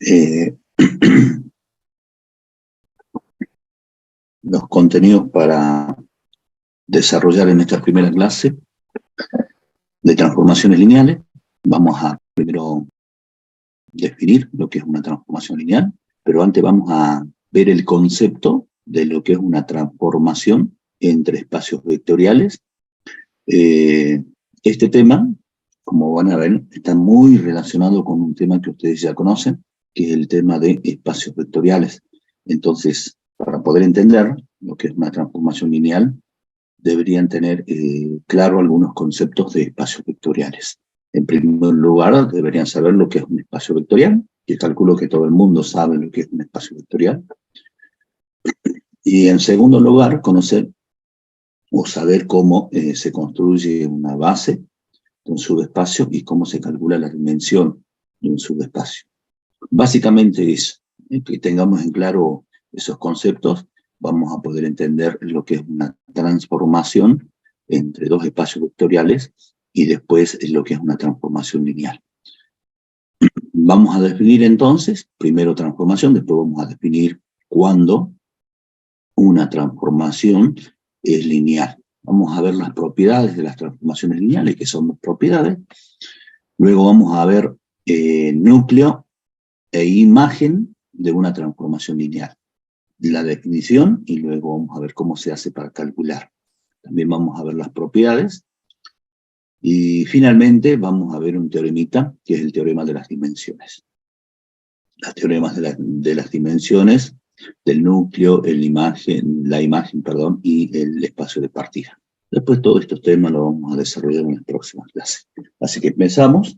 eh, los contenidos para desarrollar en esta primera clase de transformaciones lineales. Vamos a primero definir lo que es una transformación lineal, pero antes vamos a ver el concepto de lo que es una transformación entre espacios vectoriales. Este tema, como van a ver, está muy relacionado con un tema que ustedes ya conocen, que es el tema de espacios vectoriales. Entonces, para poder entender lo que es una transformación lineal, deberían tener claro algunos conceptos de espacios vectoriales. En primer lugar, deberían saber lo que es un espacio vectorial, que calculo que todo el mundo sabe lo que es un espacio vectorial. Y en segundo lugar, conocer o saber cómo se construye una base de un subespacio y cómo se calcula la dimensión de un subespacio. Básicamente es que tengamos en claro esos conceptos, vamos a poder entender lo que es una transformación entre dos espacios vectoriales y después lo que es una transformación lineal. Vamos a definir entonces, primero transformación, después vamos a definir cuándo una transformación es lineal. Vamos a ver las propiedades de las transformaciones lineales, que son las propiedades. Luego vamos a ver núcleo e imagen de una transformación lineal. La definición y luego vamos a ver cómo se hace para calcular. También vamos a ver las propiedades. Y finalmente vamos a ver un teoremita, que es el teorema de las dimensiones. Los teoremas de las dimensiones del núcleo, la imagen, y el espacio de partida. Después todos estos temas los vamos a desarrollar en las próximas clases. Así que empezamos.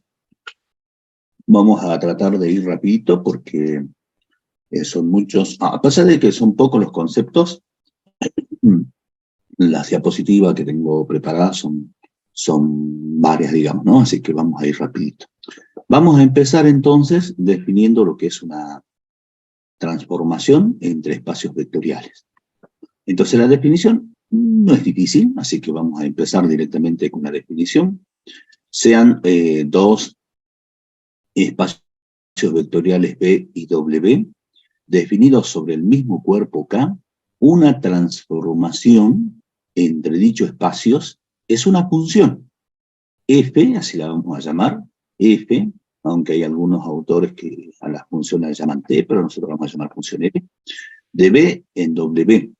Vamos a tratar de ir rapidito porque son muchos, a pesar de que son pocos los conceptos, las diapositivas que tengo preparadas son varias, digamos, ¿no? Así que vamos a ir rapidito. Vamos a empezar entonces definiendo lo que es una transformación entre espacios vectoriales. Entonces la definición no es difícil, así que vamos a empezar directamente con la definición. Sean dos espacios vectoriales B y W, definidos sobre el mismo cuerpo K, una transformación entre dichos espacios es una función F, así la vamos a llamar, F, aunque hay algunos autores que a las funciones las llaman T, pero nosotros vamos a llamar función F, de B en W,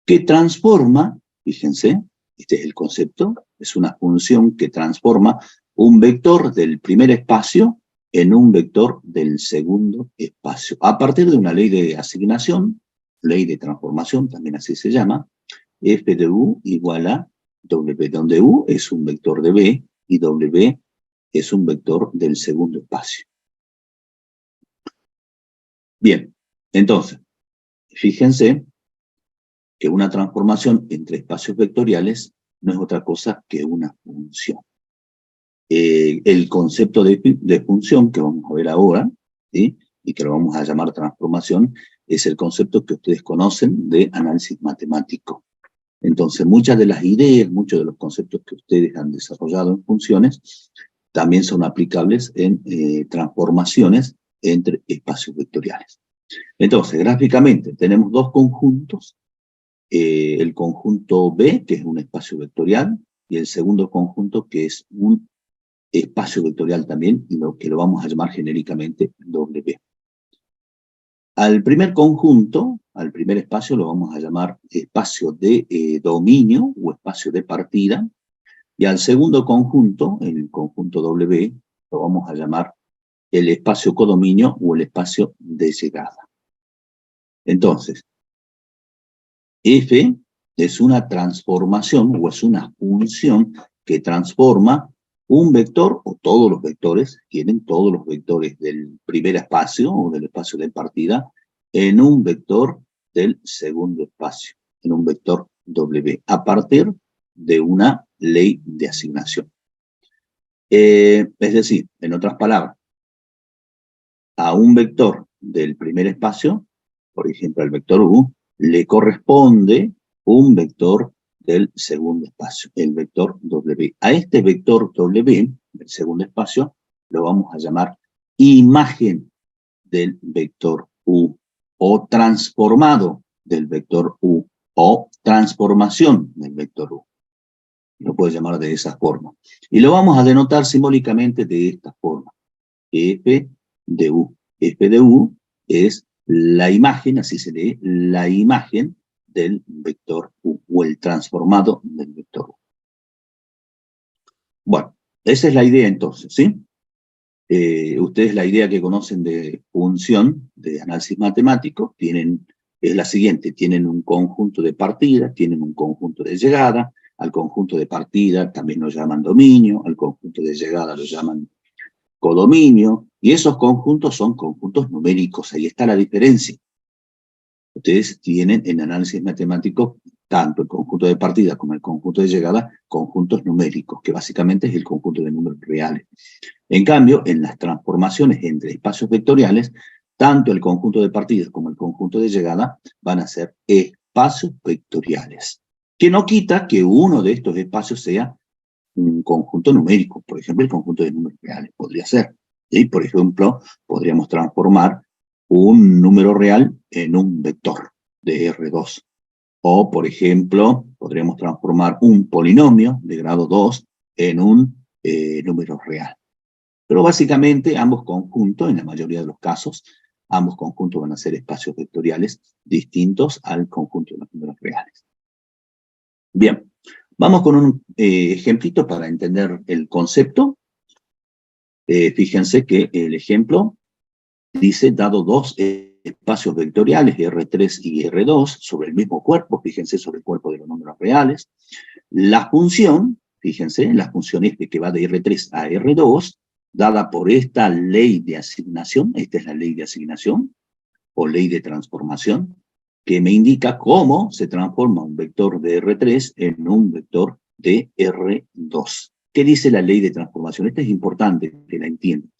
que transforma, fíjense, este es el concepto, es una función que transforma un vector del primer espacio en un vector del segundo espacio, a partir de una ley de asignación, ley de transformación, también así se llama, F de U igual a W, donde U es un vector de B y W es un vector del segundo espacio. Bien, entonces, fíjense que una transformación entre espacios vectoriales no es otra cosa que una función. El concepto de función que vamos a ver ahora, ¿sí?, y que lo vamos a llamar transformación, es el concepto que ustedes conocen de análisis matemático. Entonces, muchas de las ideas, muchos de los conceptos que ustedes han desarrollado en funciones, también son aplicables en transformaciones entre espacios vectoriales. Entonces, gráficamente, tenemos dos conjuntos, el conjunto B, que es un espacio vectorial, y el segundo conjunto, que es un espacio vectorial también, lo que lo vamos a llamar genéricamente W. Al primer conjunto, al primer espacio, lo vamos a llamar espacio de dominio o espacio de partida, y al segundo conjunto, el conjunto W, lo vamos a llamar el espacio codominio o el espacio de llegada. Entonces, F es una transformación o es una función que transforma un vector, o todos los vectores, tienen todos los vectores del primer espacio o del espacio de partida, en un vector del segundo espacio, en un vector W, a partir de una ley de asignación. Es decir, en otras palabras, a un vector del primer espacio, por ejemplo, al vector U, le corresponde un vector del segundo espacio, el vector W. A este vector W, del segundo espacio, lo vamos a llamar imagen del vector U, o transformado del vector U, o transformación del vector U. Lo puedes llamar de esa forma. Y lo vamos a denotar simbólicamente de esta forma. F de U. F de U es la imagen, así se lee, la imagen del vector U, o el transformado del vector U. Bueno, esa es la idea entonces, ¿sí? Ustedes la idea que conocen de función, de análisis matemático, es la siguiente: tienen un conjunto de partida, tienen un conjunto de llegada. Al conjunto de partida también lo llaman dominio, al conjunto de llegada lo llaman codominio, y esos conjuntos son conjuntos numéricos. Ahí está la diferencia. Ustedes tienen en análisis matemático tanto el conjunto de partida como el conjunto de llegada, conjuntos numéricos, que básicamente es el conjunto de números reales. En cambio, en las transformaciones entre espacios vectoriales, tanto el conjunto de partida como el conjunto de llegada van a ser espacios vectoriales, que no quita que uno de estos espacios sea un conjunto numérico. Por ejemplo, el conjunto de números reales podría ser. ¿Sí? Por ejemplo, podríamos transformar un número real en un vector de R2. O, por ejemplo, podríamos transformar un polinomio de grado 2 en un número real. Pero básicamente ambos conjuntos, en la mayoría de los casos, ambos conjuntos van a ser espacios vectoriales distintos al conjunto de los números reales. Bien, vamos con un ejemplito para entender el concepto. Fíjense que el ejemplo dice, dado dos espacios vectoriales, R3 y R2, sobre el mismo cuerpo, fíjense, sobre el cuerpo de los números reales, la función, fíjense, la función que va de R3 a R2, dada por esta ley de asignación, esta es la ley de asignación, o ley de transformación, que me indica cómo se transforma un vector de R3 en un vector de R2. ¿Qué dice la ley de transformación? Esta es importante que la entiendan.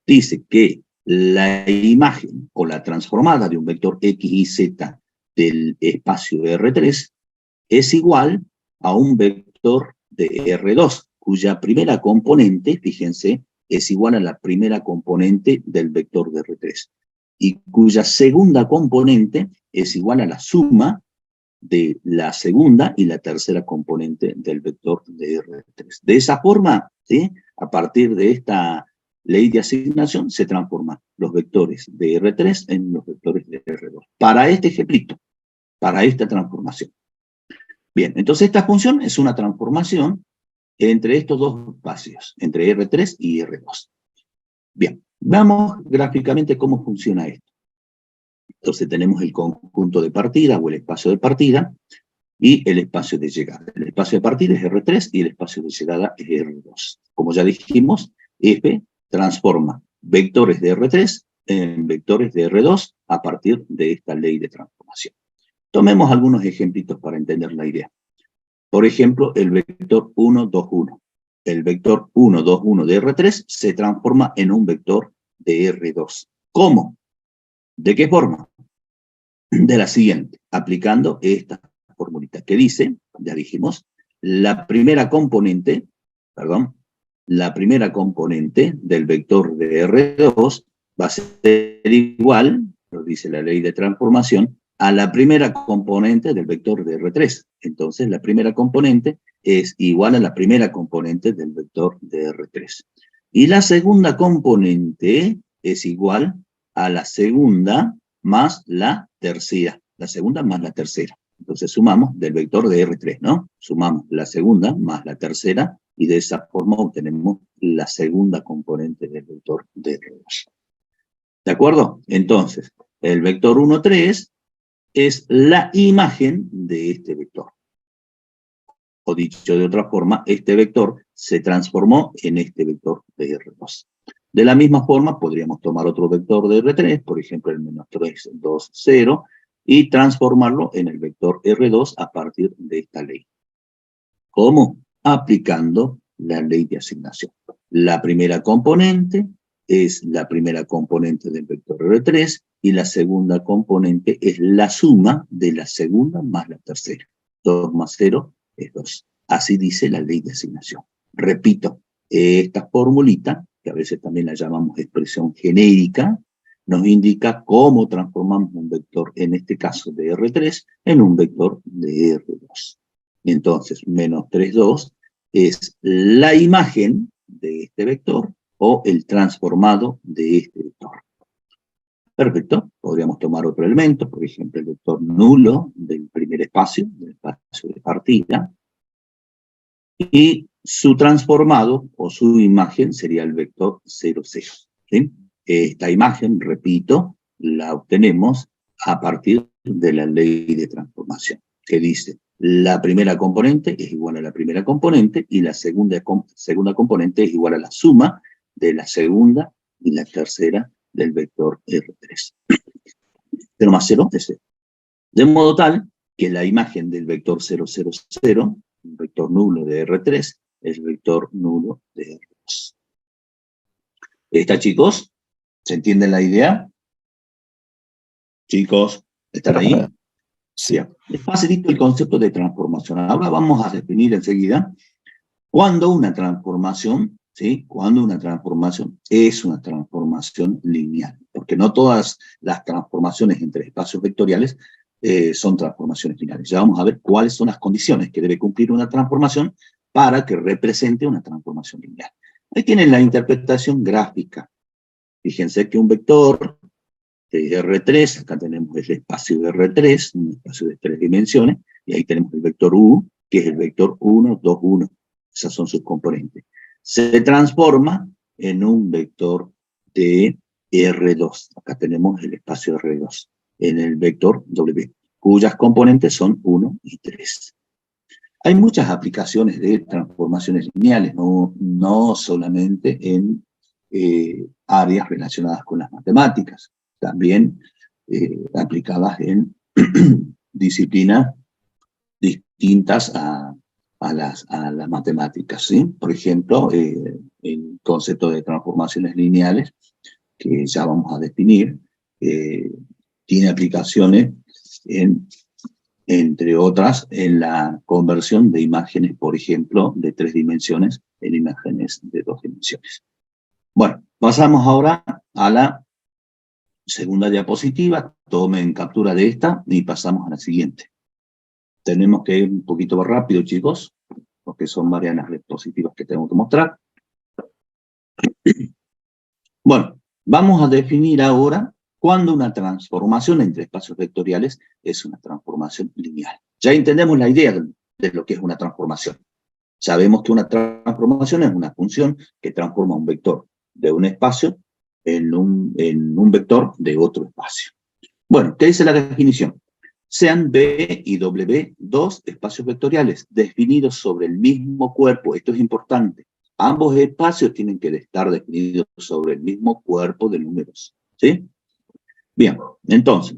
Dice que la imagen o la transformada de un vector X y Z del espacio de R3 es igual a un vector de R2, cuya primera componente, fíjense, es igual a la primera componente del vector de R3, y cuya segunda componente es igual a la suma de la segunda y la tercera componente del vector de R3. De esa forma, ¿sí?, a partir de esta ley de asignación, se transforman los vectores de R3 en los vectores de R2. Para este ejemplito, para esta transformación. Bien, entonces esta función es una transformación entre estos dos espacios, entre R3 y R2. Bien, veamos gráficamente cómo funciona esto. Entonces tenemos el conjunto de partida o el espacio de partida y el espacio de llegada. El espacio de partida es R3 y el espacio de llegada es R2. Como ya dijimos, F transforma vectores de R3 en vectores de R2 a partir de esta ley de transformación. Tomemos algunos ejemplitos para entender la idea. Por ejemplo, el vector 1, 2, 1. El vector 1, 2, 1 de R3 se transforma en un vector de R2. ¿Cómo? ¿De qué forma? De la siguiente, aplicando esta formulita que dice, ya dijimos, la primera componente del vector de R2 va a ser igual, lo dice la ley de transformación, a la primera componente del vector de R3. Entonces, la primera componente es igual a la primera componente del vector de R3. Y la segunda componente es igual a la segunda más la tercera. La segunda más la tercera. Entonces sumamos del vector de R3, ¿no? Sumamos la segunda más la tercera y de esa forma obtenemos la segunda componente del vector de R2. ¿De acuerdo? Entonces, el vector 1, 3 es la imagen de este vector. O dicho de otra forma, este vector se transformó en este vector de R2. De la misma forma, podríamos tomar otro vector de R3, por ejemplo, el menos 3, 2, 0, y transformarlo en el vector R2 a partir de esta ley. ¿Cómo? Aplicando la ley de asignación. La primera componente es la primera componente del vector R3 y la segunda componente es la suma de la segunda más la tercera. 2 más 0 es 2. Así dice la ley de asignación. Repito, esta formulita, que a veces también la llamamos expresión genérica, nos indica cómo transformamos un vector, en este caso de R3, en un vector de R2. Entonces, menos 3, 2 es la imagen de este vector o el transformado de este vector. Perfecto, podríamos tomar otro elemento, por ejemplo, el vector nulo del primer espacio, del espacio de partida, y su transformado o su imagen sería el vector 0, 0. ¿Sí? Esta imagen, repito, la obtenemos a partir de la ley de transformación, que dice la primera componente es igual a la primera componente y la segunda componente es igual a la suma de la segunda y la tercera del vector R3. 0 más 0 es 0. De modo tal que la imagen del vector 0, 0, 0, un vector nulo de R3, es el vector nulo de R2. ¿Está, chicos? ¿Se entiende la idea? Chicos, ¿están ahí? Sí. Es facilito el concepto de transformación. Ahora vamos a definir enseguida cuando una transformación, ¿sí? Cuando una transformación es una transformación lineal. Porque no todas las transformaciones entre espacios vectoriales son transformaciones lineales. Ya vamos a ver cuáles son las condiciones que debe cumplir una transformación para que represente una transformación lineal. Ahí tienen la interpretación gráfica. Fíjense que un vector de R3, acá tenemos el espacio de R3, un espacio de 3 dimensiones, y ahí tenemos el vector U, que es el vector 1, 2, 1. Esas son sus componentes. Se transforma en un vector de R2. Acá tenemos el espacio R2, en el vector W, cuyas componentes son 1 y 3. Hay muchas aplicaciones de transformaciones lineales, no solamente en áreas relacionadas con las matemáticas, también aplicadas en disciplinas distintas a las matemáticas, ¿sí? Por ejemplo, el concepto de transformaciones lineales, que ya vamos a definir, tiene aplicaciones entre otras, en la conversión de imágenes, por ejemplo, de 3 dimensiones en imágenes de 2 dimensiones. Bueno, pasamos ahora a la segunda diapositiva. Tomen captura de esta y pasamos a la siguiente. Tenemos que ir un poquito más rápido, chicos, porque son varias las diapositivas que tengo que mostrar. Bueno, vamos a definir ahora cuando una transformación entre espacios vectoriales es una transformación lineal. Ya entendemos la idea de lo que es una transformación. Sabemos que una transformación es una función que transforma un vector de un espacio en un vector de otro espacio. Bueno, ¿qué dice la definición? Sean B y W dos espacios vectoriales definidos sobre el mismo cuerpo. Esto es importante. Ambos espacios tienen que estar definidos sobre el mismo cuerpo de números. ¿Sí? Bien, entonces,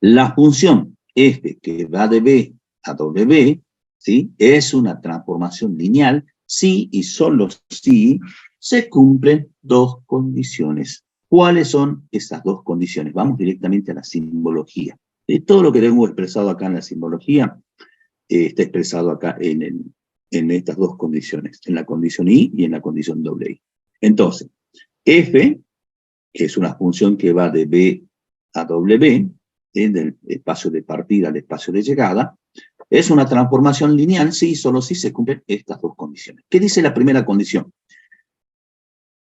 la función f que va de B a W, ¿sí? Es una transformación lineal si y solo si se cumplen dos condiciones. ¿Cuáles son esas dos condiciones? Vamos directamente a la simbología. Todo lo que tengo expresado acá en la simbología está expresado acá en estas dos condiciones, en la condición I y en la condición WI. Entonces, f, que es una función que va de B a W, del espacio de partida al espacio de llegada, es una transformación lineal si y solo si se cumplen estas dos condiciones. ¿Qué dice la primera condición?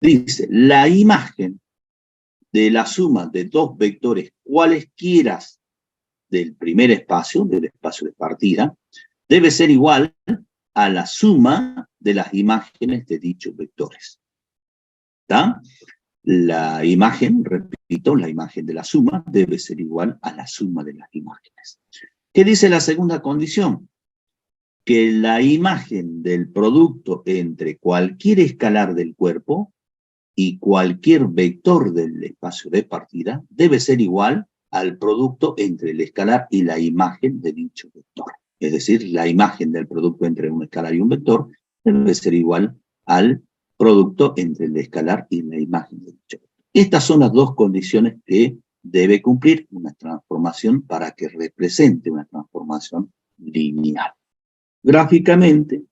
Dice, la imagen de la suma de dos vectores cualesquiera del primer espacio, del espacio de partida, debe ser igual a la suma de las imágenes de dichos vectores. ¿Está? La imagen, repito, la imagen de la suma debe ser igual a la suma de las imágenes. ¿Qué dice la segunda condición? Que la imagen del producto entre cualquier escalar del cuerpo y cualquier vector del espacio de partida debe ser igual al producto entre el escalar y la imagen de dicho vector. Es decir, la imagen del producto entre un escalar y un vector debe ser igual al producto entre el escalar y la imagen de dicho vector. Estas son las dos condiciones que debe cumplir una transformación para que represente una transformación lineal. Gráficamente,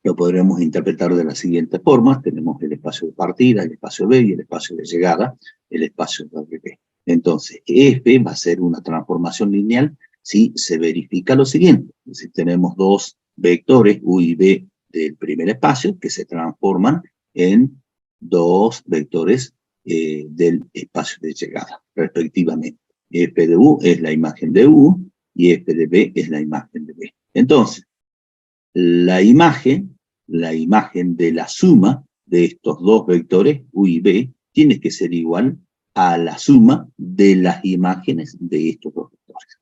lo podremos interpretar de la siguiente forma. Tenemos el espacio de partida, el espacio B y el espacio de llegada, el espacio WB. Entonces, F va a ser una transformación lineal si se verifica lo siguiente. Si tenemos dos vectores U y B del primer espacio que se transforman en dos vectores del espacio de llegada, respectivamente. F de U es la imagen de U y F de B es la imagen de B. Entonces, la imagen de la suma de estos dos vectores, U y B, tiene que ser igual a la suma de las imágenes de estos dos vectores.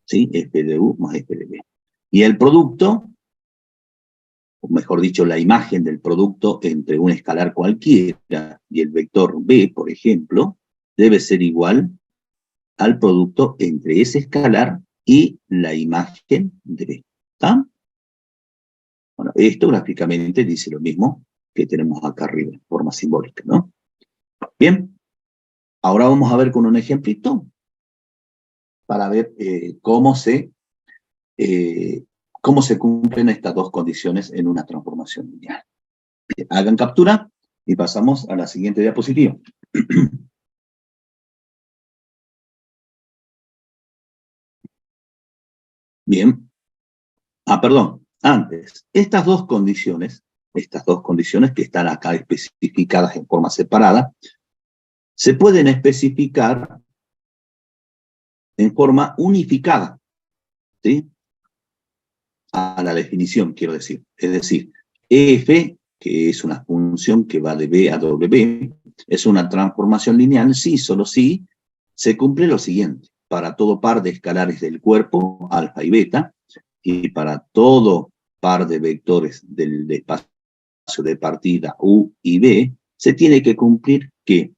¿Sí? F de U más F de B. Y el producto, o mejor dicho, la imagen del producto entre un escalar cualquiera y el vector B, por ejemplo, debe ser igual al producto entre ese escalar y la imagen de B. ¿Está? Bueno, esto gráficamente dice lo mismo que tenemos acá arriba, en forma simbólica, ¿no? Bien, ahora vamos a ver con un ejemplito para ver cómo se cumplen estas dos condiciones en una transformación lineal. Bien, hagan captura y pasamos a la siguiente diapositiva. Bien. Perdón, antes, estas dos condiciones que están acá especificadas en forma separada, se pueden especificar en forma unificada, ¿sí? A la definición, quiero decir. Es decir, F, que es una función que va de B a W, es una transformación lineal si, solo si, se cumple lo siguiente. Para todo par de escalares del cuerpo, alfa y beta, y para todo par de vectores del espacio de partida U y B, se tiene que cumplir que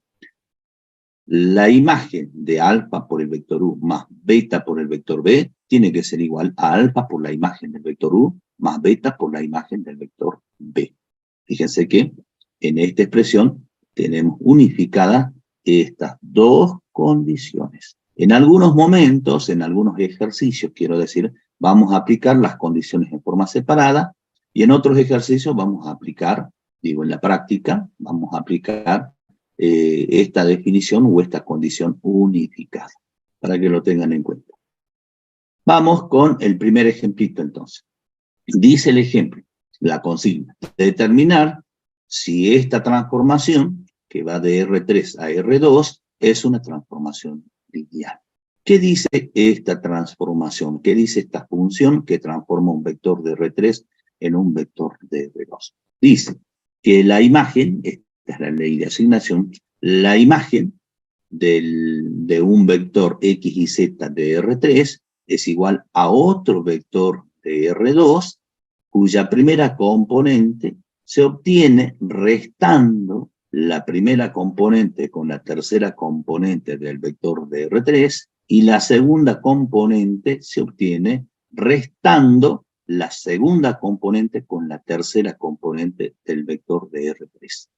la imagen de alfa por el vector U más beta por el vector B tiene que ser igual a alfa por la imagen del vector U más beta por la imagen del vector B. Fíjense que en esta expresión tenemos unificadas estas dos condiciones. En algunos momentos, en algunos ejercicios, quiero decir, vamos a aplicar las condiciones en forma separada y en otros ejercicios vamos a aplicar, digo, en la práctica, vamos a aplicar esta definición o esta condición unificada, para que lo tengan en cuenta. Vamos con el primer ejemplito entonces. Dice el ejemplo, la consigna, determinar si esta transformación, que va de R3 a R2, es una transformación lineal. ¿Qué dice esta transformación? ¿Qué dice esta función que transforma un vector de R3 en un vector de R2? Dice que la imagen, esta es la ley de asignación, la imagen de un vector X y Z de R3 es igual a otro vector de R2 cuya primera componente se obtiene restando la primera componente con la tercera componente del vector de R3 y la segunda componente se obtiene restando la segunda componente con la tercera componente del vector de R3.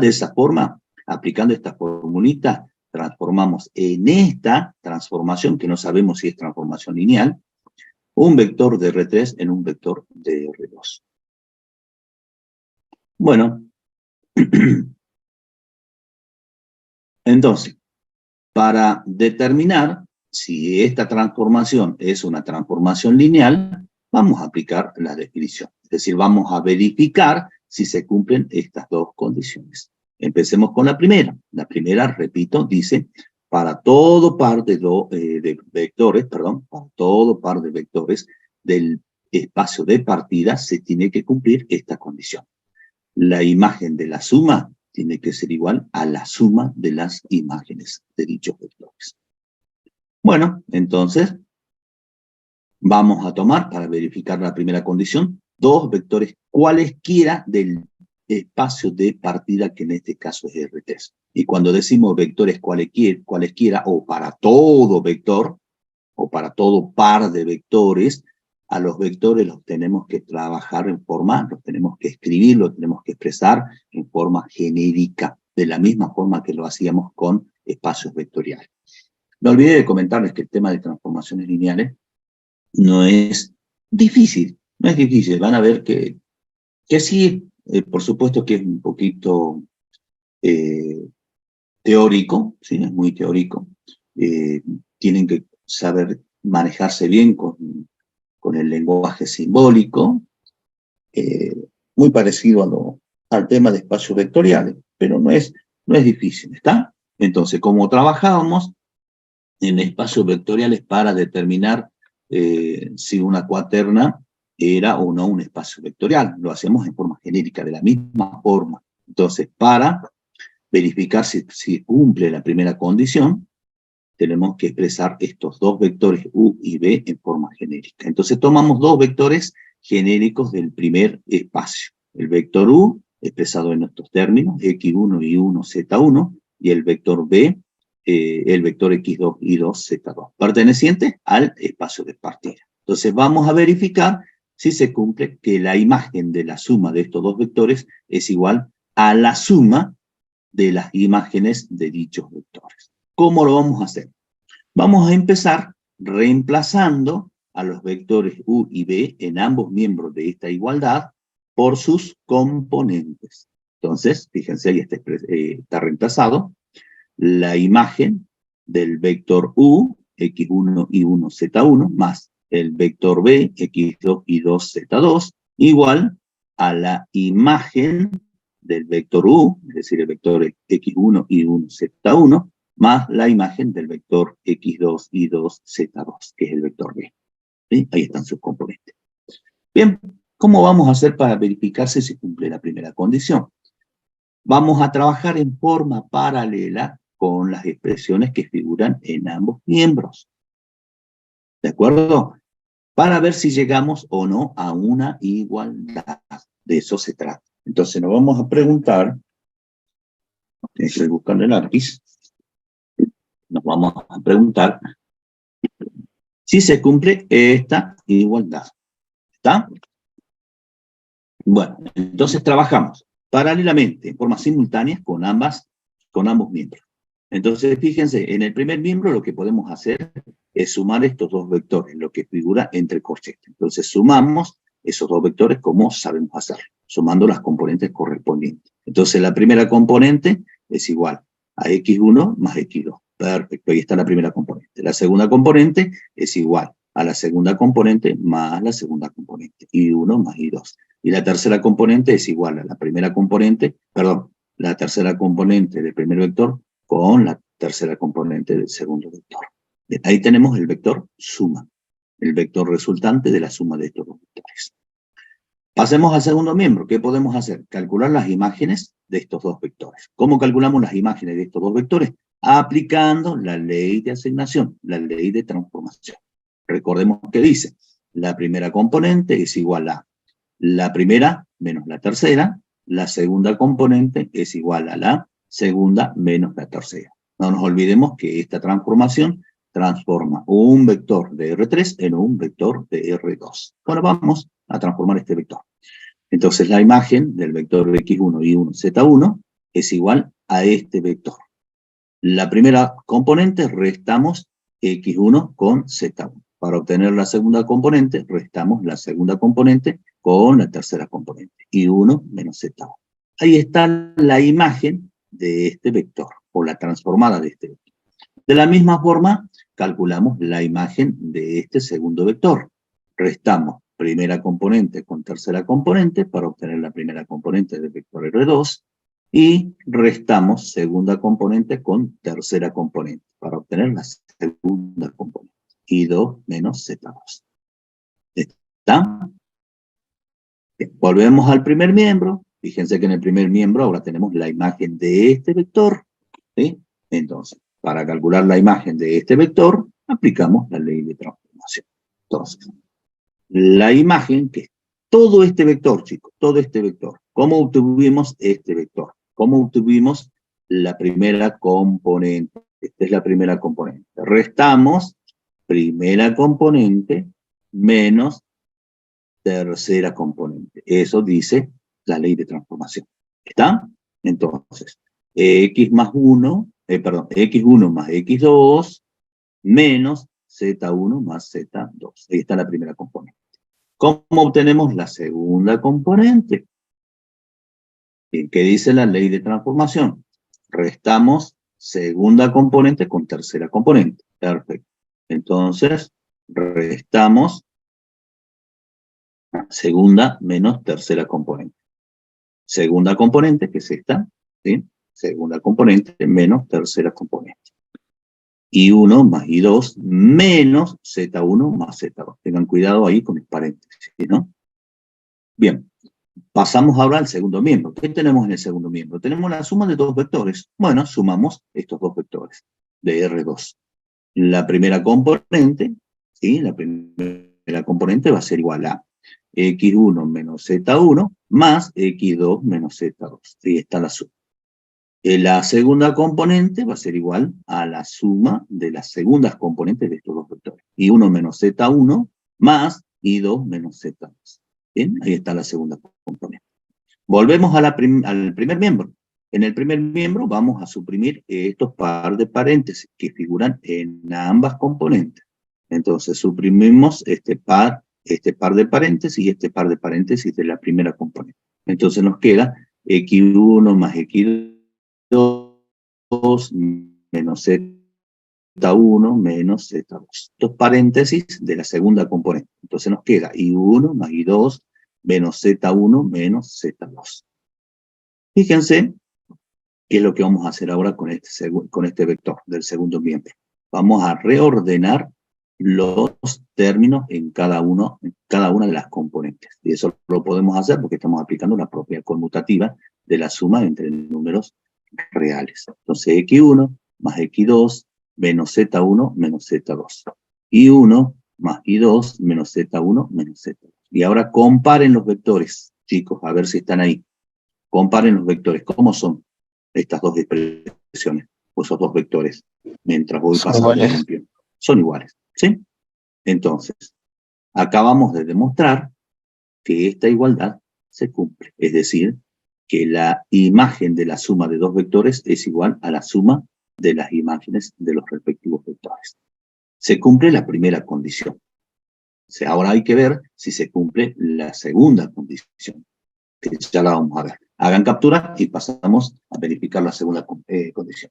De esa forma, aplicando esta formulita, transformamos en esta transformación, que no sabemos si es transformación lineal, un vector de R3 en un vector de R2. Bueno, entonces, para determinar si esta transformación es una transformación lineal, vamos a aplicar la definición. Es decir, vamos a verificar si se cumplen estas dos condiciones. Empecemos con la primera. La primera, repito, dice, para todo par de vectores, para todo par de vectores del espacio de partida se tiene que cumplir esta condición. La imagen de la suma tiene que ser igual a la suma de las imágenes de dichos vectores. Bueno, entonces, vamos a tomar, para verificar la primera condición, dos vectores cualesquiera del espacio de partida, que en este caso es R3. Y cuando decimos vectores cualesquiera, o para todo vector, o para todo par de vectores, a los vectores los tenemos que trabajar en forma, los tenemos que escribir, los tenemos que expresar en forma genérica, de la misma forma que lo hacíamos con espacios vectoriales. No olvidé de comentarles que el tema de transformaciones lineales no es difícil, No es difícil, van a ver que sí, por supuesto que es un poquito teórico, ¿sí? Es muy teórico. Tienen que saber manejarse bien con el lenguaje simbólico, muy parecido al tema de espacios vectoriales, pero no es difícil, ¿está? Entonces, como trabajábamos en espacios vectoriales para determinar si una cuaterna era o no un espacio vectorial, lo hacemos en forma genérica, de la misma forma. Entonces, para verificar si cumple la primera condición, tenemos que expresar estos dos vectores U y B en forma genérica. Entonces tomamos dos vectores genéricos del primer espacio. El vector U, expresado en estos términos, X1, Y1, Z1, y el vector B, el vector X2, Y2, Z2, perteneciente al espacio de partida. Entonces vamos a verificar si se cumple que la imagen de la suma de estos dos vectores es igual a la suma de las imágenes de dichos vectores. ¿Cómo lo vamos a hacer? Vamos a empezar reemplazando a los vectores U y B en ambos miembros de esta igualdad por sus componentes. Entonces, fíjense, ahí está reemplazado la imagen del vector U, X1, Y1, Z1, más el vector B, X2, Y2, Z2, igual a la imagen del vector U, es decir, el vector X1, Y1, Z1, más la imagen del vector X2, Y2, Z2, que es el vector B. ¿Sí? Ahí están sus componentes. Bien, ¿cómo vamos a hacer para verificar si se cumple la primera condición? Vamos a trabajar en forma paralela con las expresiones que figuran en ambos miembros. ¿De acuerdo? Para ver si llegamos o no a una igualdad. De eso se trata. Entonces nos vamos a preguntar, estoy buscando el lápiz, nos vamos a preguntar si se cumple esta igualdad. ¿Está? Bueno, entonces trabajamos paralelamente, en forma simultánea, con ambos miembros. Entonces, fíjense, en el primer miembro lo que podemos hacer es sumar estos dos vectores, lo que figura entre corchetes. Entonces, sumamos esos dos vectores como sabemos hacerlo, sumando las componentes correspondientes. Entonces, la primera componente es igual a X1 más X2. Perfecto, ahí está la primera componente. La segunda componente es igual a la segunda componente más la segunda componente, Y1 más Y2. Y la tercera componente es igual a la primera componente, perdón, la tercera componente del primer vector con la tercera componente del segundo vector. Bien, ahí tenemos el vector suma, el vector resultante de la suma de estos dos vectores. Pasemos al segundo miembro. ¿Qué podemos hacer? Calcular las imágenes de estos dos vectores. ¿Cómo calculamos las imágenes de estos dos vectores? Aplicando la ley de asignación, la ley de transformación. Recordemos que dice, la primera componente es igual a la primera menos la tercera, la segunda componente es igual a la segunda menos la tercera. No nos olvidemos que esta transformación transforma un vector de R3 en un vector de R2. Ahora vamos a transformar este vector. Entonces la imagen del vector X1, Y1, Z1 es igual a este vector. La primera componente restamos X1 con Z1. Para obtener la segunda componente, restamos la segunda componente con la tercera componente, Y1 menos Z1. Ahí está la imagen de este vector, o la transformada de este vector. De la misma forma, calculamos la imagen de este segundo vector. Restamos primera componente con tercera componente para obtener la primera componente del vector R2, y restamos segunda componente con tercera componente para obtener la segunda componente, Y2 menos Z2. ¿Está? Bien, volvemos al primer miembro. Fíjense que en el primer miembro ahora tenemos la imagen de este vector, ¿sí? Entonces, para calcular la imagen de este vector, aplicamos la ley de transformación. Entonces, la imagen, que es todo este vector, chicos, todo este vector. ¿Cómo obtuvimos este vector? ¿Cómo obtuvimos la primera componente? Esta es la primera componente. Restamos primera componente menos tercera componente. Eso dice la ley de transformación. ¿Está? Entonces, X1 más X2 menos Z1 más Z2. Ahí está la primera componente. ¿Cómo obtenemos la segunda componente? ¿Qué dice la ley de transformación? Restamos segunda componente con tercera componente. Perfecto. Entonces, restamos segunda menos tercera componente. Segunda componente, que es esta, ¿sí? Segunda componente menos tercera componente. I1 más I2 menos Z1 más Z2. Tengan cuidado ahí con el paréntesis, ¿no? Bien, pasamos ahora al segundo miembro. ¿Qué tenemos en el segundo miembro? Tenemos la suma de dos vectores. Bueno, sumamos estos dos vectores de R2. La primera componente, ¿sí? La primera componente va a ser igual a X1 menos Z1 más X2 menos Z2. Ahí está la suma. La segunda componente va a ser igual a la suma de las segundas componentes de estos dos vectores. I1 menos Z1 más I2 menos Z2. Bien, ahí está la segunda componente. Volvemos a al primer miembro. En el primer miembro vamos a suprimir estos par de paréntesis que figuran en ambas componentes. Entonces suprimimos este par de paréntesis y este par de paréntesis de la primera componente. Entonces nos queda X1 más X2 menos Z1 menos Z2. Estos paréntesis de la segunda componente. Entonces nos queda I1 más I2 menos Z1 menos Z2. Fíjense qué es lo que vamos a hacer ahora con este vector del segundo miembro. Vamos a reordenar los términos en cada una de las componentes. Y eso lo podemos hacer porque estamos aplicando la propiedad conmutativa de la suma entre números reales. Entonces, X1 más X2 menos Z1 menos Z2. I1 más I2 menos Z1 menos Z2. Y ahora comparen los vectores, chicos, a ver si están ahí. Comparen los vectores. ¿Cómo son estas dos expresiones? O esos dos vectores. Mientras voy pasando el ejemplo. Son iguales, ¿sí? Entonces, acabamos de demostrar que esta igualdad se cumple. Es decir, que la imagen de la suma de dos vectores es igual a la suma de las imágenes de los respectivos vectores. Se cumple la primera condición. O sea, ahora hay que ver si se cumple la segunda condición, que ya la vamos a ver. Hagan captura y pasamos a verificar la segunda condición.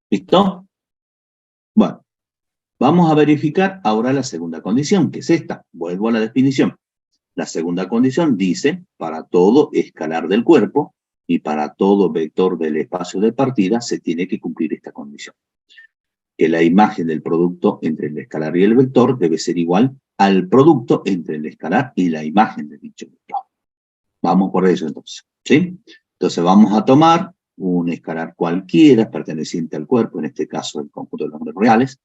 ¿Listo? Bueno, vamos a verificar ahora la segunda condición, que es esta. Vuelvo a la definición. La segunda condición dice, para todo escalar del cuerpo y para todo vector del espacio de partida se tiene que cumplir esta condición. Que la imagen del producto entre el escalar y el vector debe ser igual al producto entre el escalar y la imagen de dicho vector. Vamos por eso entonces, ¿sí? Entonces vamos a tomar un escalar cualquiera perteneciente al cuerpo, en este caso el conjunto de los números reales,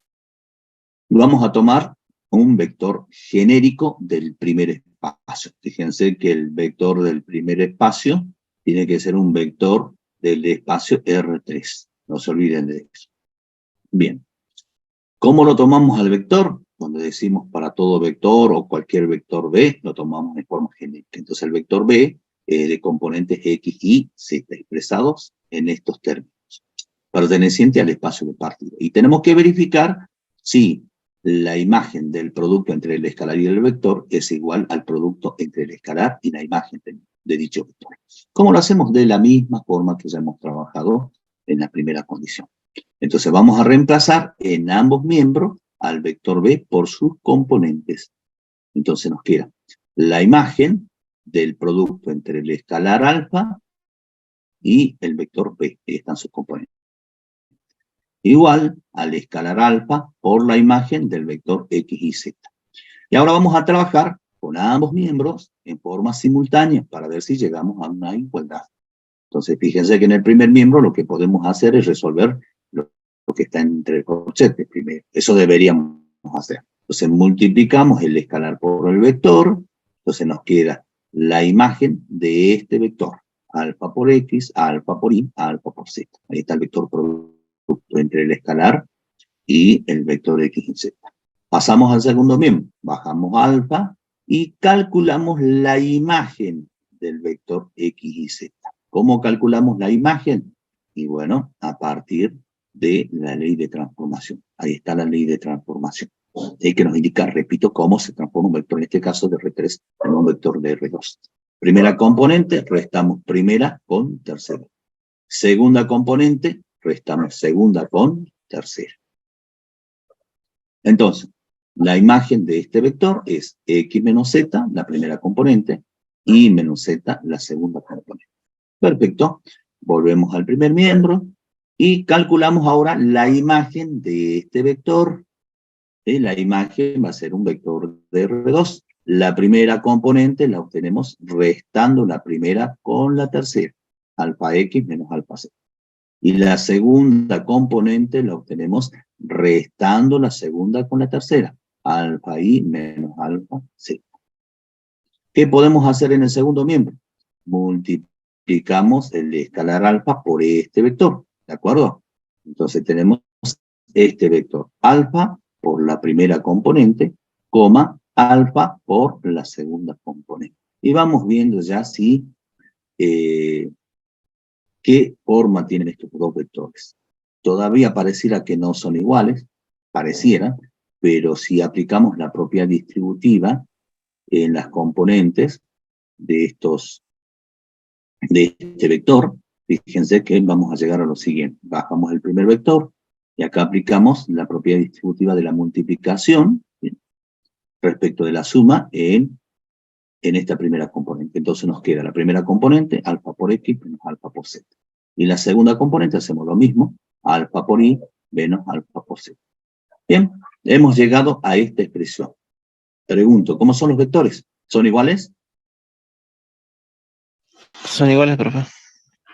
y vamos a tomar un vector genérico del primer espacio. Fíjense que el vector del primer espacio tiene que ser un vector del espacio R3. No se olviden de eso. Bien. ¿Cómo lo tomamos al vector? Donde decimos para todo vector o cualquier vector B, lo tomamos de forma genérica. Entonces el vector B es de componentes X, Y, Z, expresados en estos términos, perteneciente al espacio de partida. Y tenemos que verificar si la imagen del producto entre el escalar y el vector es igual al producto entre el escalar y la imagen de dicho vector. ¿Cómo lo hacemos? De la misma forma que ya hemos trabajado en la primera condición. Entonces vamos a reemplazar en ambos miembros al vector B por sus componentes. Entonces nos queda la imagen del producto entre el escalar alfa y el vector B. Ahí están sus componentes. Igual al escalar alfa por la imagen del vector X y Z. Y ahora vamos a trabajar con ambos miembros en forma simultánea para ver si llegamos a una igualdad. Entonces fíjense que en el primer miembro lo que podemos hacer es resolver lo que está entre el corchete primero. Eso deberíamos hacer. Entonces multiplicamos el escalar por el vector. Entonces nos queda la imagen de este vector. Alfa por X, alfa por Y, alfa por Z. Ahí está el vector producto entre el escalar y el vector X y Z. Pasamos al segundo miembro. Bajamos alfa y calculamos la imagen del vector X y Z. ¿Cómo calculamos la imagen? Y bueno, a partir de la ley de transformación. Ahí está la ley de transformación. que nos indica, repito, cómo se transforma un vector, en este caso de R3, en un vector de R2. Primera componente, restamos primera con tercera. Segunda componente, restamos segunda con tercera. Entonces, la imagen de este vector es x menos z, la primera componente, y menos z, la segunda componente. Perfecto. Volvemos al primer miembro y calculamos ahora la imagen de este vector. La imagen va a ser un vector de R2. La primera componente la obtenemos restando la primera con la tercera. Alfa x menos alfa z. Y la segunda componente la obtenemos restando la segunda con la tercera. Alfa y menos alfa z. ¿Qué podemos hacer en el segundo miembro? Multiplicamos el escalar alfa por este vector, ¿de acuerdo? Entonces tenemos este vector alfa por la primera componente, coma, alfa por la segunda componente. Y vamos viendo ya si qué forma tienen estos dos vectores. Todavía pareciera que no son iguales, pareciera, pero si aplicamos la propiedad distributiva en las componentes de este vector, fíjense que vamos a llegar a lo siguiente. Bajamos el primer vector y acá aplicamos la propiedad distributiva de la multiplicación, ¿sí?, respecto de la suma en esta primera componente. Entonces nos queda la primera componente, alfa por x menos alfa por z. Y la segunda componente hacemos lo mismo, alfa por y menos alfa por z. Bien, hemos llegado a esta expresión. Pregunto, ¿cómo son los vectores? ¿Son iguales? Son iguales, profe.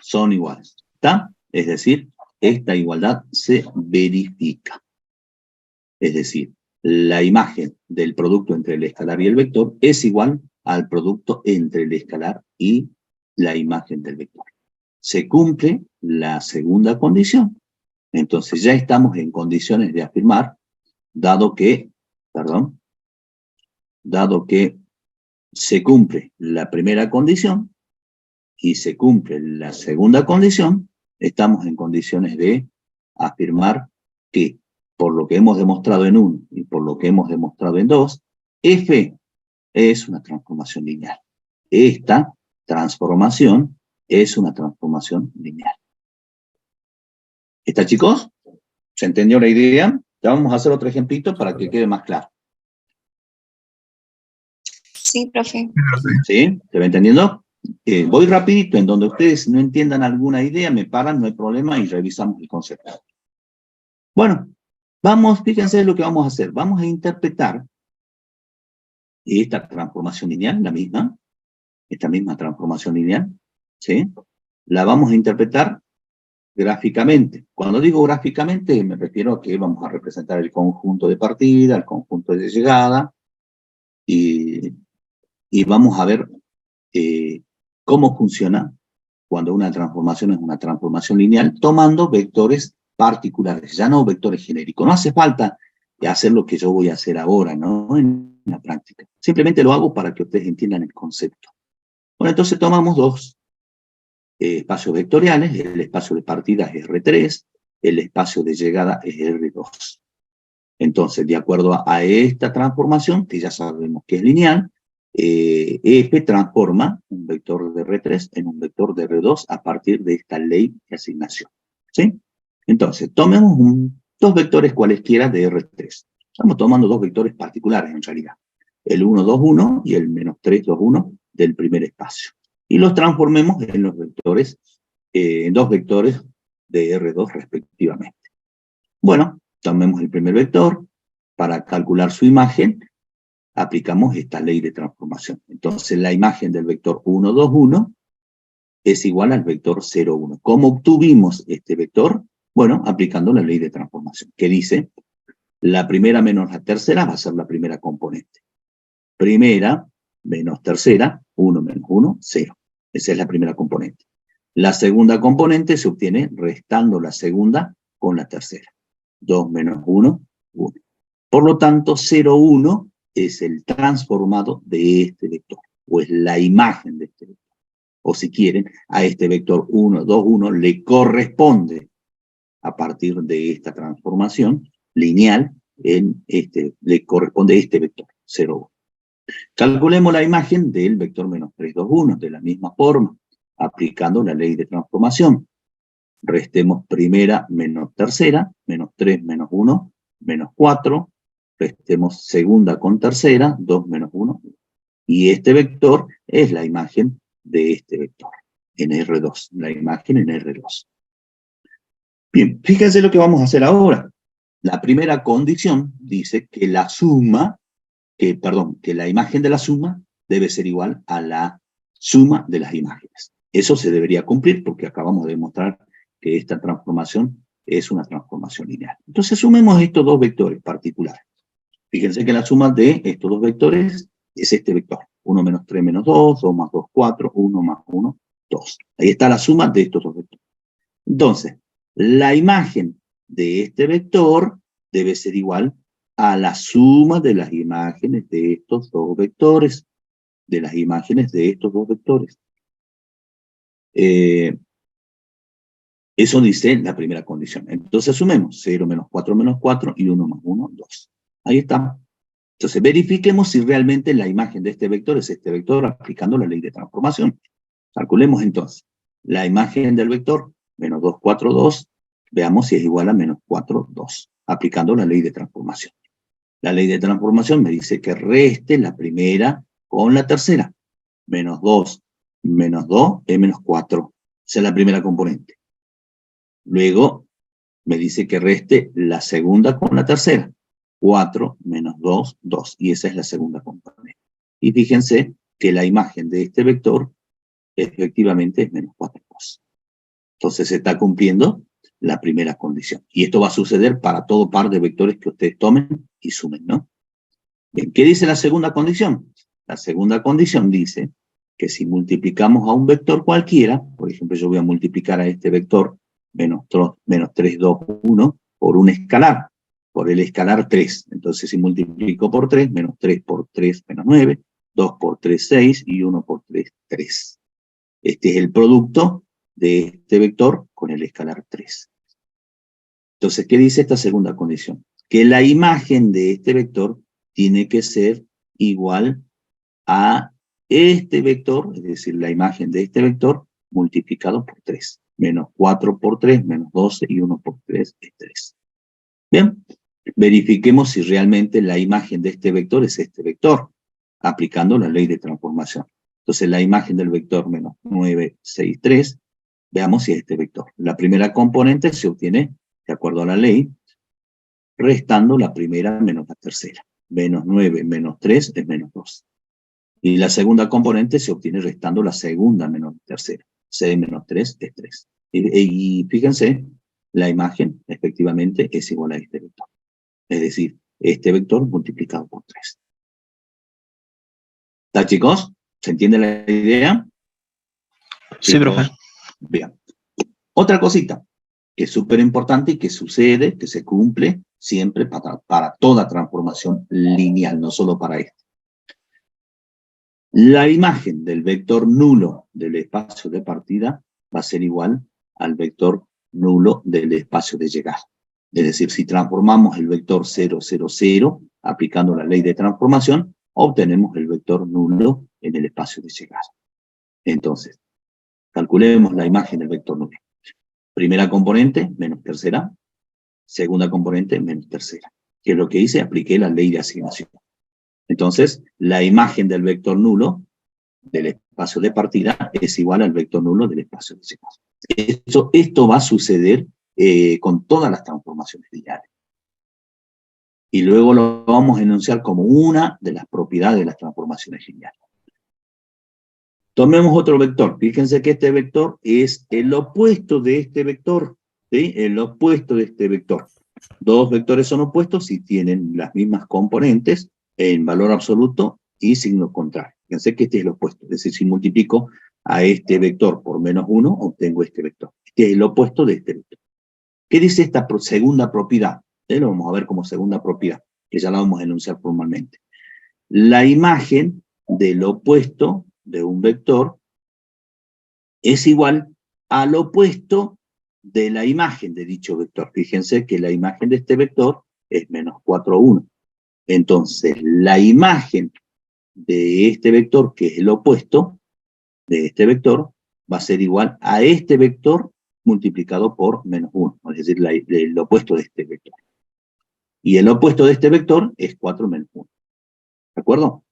Son iguales. ¿Está? Es decir, esta igualdad se verifica. Es decir, la imagen del producto entre el escalar y el vector es igual al producto entre el escalar y la imagen del vector. Se cumple la segunda condición. Entonces ya estamos en condiciones de afirmar, dado que se cumple la primera condición y se cumple la segunda condición, estamos en condiciones de afirmar que, por lo que hemos demostrado en 1 y por lo que hemos demostrado en 2, f es una transformación lineal. Esta transformación es una transformación lineal. ¿Está, chicos? ¿Se entendió la idea? Ya vamos a hacer otro ejemplito para que quede más claro. Sí, profe. ¿Sí? ¿Se va entendiendo? Voy rapidito, en donde ustedes no entiendan alguna idea, me paran, no hay problema, y revisamos el concepto. Bueno, fíjense lo que vamos a hacer. Vamos a interpretar esta transformación lineal, esta misma transformación lineal, ¿sí? La vamos a interpretar gráficamente. Cuando digo gráficamente, me refiero a que vamos a representar el conjunto de partida, el conjunto de llegada, y vamos a ver cómo funciona cuando una transformación es una transformación lineal, tomando vectores particulares, ya no vectores genéricos. No hace falta hacer lo que yo voy a hacer ahora, ¿no?, en la práctica. Simplemente lo hago para que ustedes entiendan el concepto. Bueno, entonces tomamos dos espacios vectoriales, el espacio de partida es R3, el espacio de llegada es R2. Entonces, de acuerdo a esta transformación, que ya sabemos que es lineal, F transforma un vector de R3 en un vector de R2 a partir de esta ley de asignación, ¿sí? Entonces, tomemos dos vectores cualesquiera de R3. Estamos tomando dos vectores particulares, en realidad. El 1, 2, 1 y el menos 3, 2, 1 del primer espacio. Y los transformemos en los vectores, en dos vectores de R2 respectivamente. Bueno, tomemos el primer vector. Para calcular su imagen, aplicamos esta ley de transformación. Entonces, la imagen del vector 1, 2, 1 es igual al vector 0, 1. ¿Cómo obtuvimos este vector? Bueno, aplicando la ley de transformación, que dice, la primera menos la tercera va a ser la primera componente. Primera menos tercera, 1 menos 1, 0. Esa es la primera componente. La segunda componente se obtiene restando la segunda con la tercera. 2 menos 1, 1. Por lo tanto, 0, 1 es el transformado de este vector, o es la imagen de este vector. O si quieren, a este vector 1, 2, 1 le corresponde, a partir de esta transformación lineal, le corresponde este vector, 0, 1. Calculemos la imagen del vector menos 3, 2, 1, de la misma forma, aplicando la ley de transformación. Restemos primera menos tercera, menos 3 menos 1, menos 4. Restemos segunda con tercera, 2 menos 1. Y este vector es la imagen de este vector, en R2, la imagen en R2. Bien, fíjense lo que vamos a hacer ahora. La primera condición dice que la suma, que la imagen de la suma debe ser igual a la suma de las imágenes. Eso se debería cumplir porque acabamos de demostrar que esta transformación es una transformación lineal. Entonces sumemos estos dos vectores particulares. Fíjense que la suma de estos dos vectores es este vector. 1 menos 3 menos 2, 2 más 2, 4, 1 más 1, 2. Ahí está la suma de estos dos vectores. Entonces, la imagen de este vector debe ser igual a la suma de las imágenes de estos dos vectores. De las imágenes de estos dos vectores. Eso dice la primera condición. Entonces sumemos 0 menos 4 y 1 más 1, 2. Ahí está. Entonces verifiquemos si realmente la imagen de este vector es este vector aplicando la ley de transformación. Calculemos entonces la imagen del vector menos 2, 4, 2. Veamos si es igual a menos 4, 2, aplicando la ley de transformación. La ley de transformación me dice que reste la primera con la tercera. Menos 2 es menos 4. Esa es la primera componente. Luego me dice que reste la segunda con la tercera. 4 menos 2, 2. Y esa es la segunda componente. Y fíjense que la imagen de este vector efectivamente es menos 4, 2. Entonces se está cumpliendo la primera condición. Y esto va a suceder para todo par de vectores que ustedes tomen y sumen, ¿no? Bien, ¿qué dice la segunda condición? La segunda condición dice que si multiplicamos a un vector cualquiera, por ejemplo, yo voy a multiplicar a este vector menos 3, 2, 1 por un escalar, por el escalar 3. Entonces, si multiplico por 3, menos 3 por 3, menos 9, 2 por 3, 6 y 1 por 3, 3. Este es el producto de este vector con el escalar 3. Entonces, ¿qué dice esta segunda condición? Que la imagen de este vector tiene que ser igual a este vector, es decir, la imagen de este vector multiplicado por 3. Menos 4 por 3, menos 12 y 1 por 3 es 3. Bien, verifiquemos si realmente la imagen de este vector es este vector, aplicando la ley de transformación. Entonces la imagen del vector menos 9, 6, 3, veamos si es este vector. La primera componente se obtiene, de acuerdo a la ley, restando la primera menos la tercera. Menos 9 menos 3 es menos 2. Y la segunda componente se obtiene restando la segunda menos la tercera. 6 menos 3 es 3. Y fíjense, la imagen efectivamente es igual a este vector. Es decir, este vector multiplicado por 3. ¿Está, chicos? ¿Se entiende la idea? Sí, profe. Bien. Otra cosita que es súper importante y que sucede, que se cumple siempre para toda transformación lineal, no solo para esta. La imagen del vector nulo del espacio de partida va a ser igual al vector nulo del espacio de llegada. Es decir, si transformamos el vector 0, 0, 0, aplicando la ley de transformación, obtenemos el vector nulo en el espacio de llegada. Entonces, calculemos la imagen del vector nulo. Primera componente, menos tercera. Segunda componente, menos tercera. ¿Qué es lo que hice? Apliqué la ley de asignación. Entonces, la imagen del vector nulo del espacio de partida es igual al vector nulo del espacio de llegada. Esto va a suceder con todas las transformaciones lineales. Y luego lo vamos a enunciar como una de las propiedades de las transformaciones lineales. Tomemos otro vector. Fíjense que este vector es el opuesto de este vector. ¿Sí? El opuesto de este vector. Dos vectores son opuestos si tienen las mismas componentes en valor absoluto y signo contrario. Fíjense que este es el opuesto. Es decir, si multiplico a este vector por menos 1, obtengo este vector. Este es el opuesto de este vector. ¿Qué dice esta segunda propiedad? Lo vamos a ver como segunda propiedad, que ya la vamos a enunciar formalmente. La imagen del opuesto de un vector es igual al opuesto de la imagen de dicho vector. Fíjense que la imagen de este vector es menos 4, 1. Entonces, la imagen de este vector, que es el opuesto de este vector, va a ser igual a este vector multiplicado por menos 1, es decir, el opuesto de este vector. Y el opuesto de este vector es 4 menos 1. ¿De acuerdo?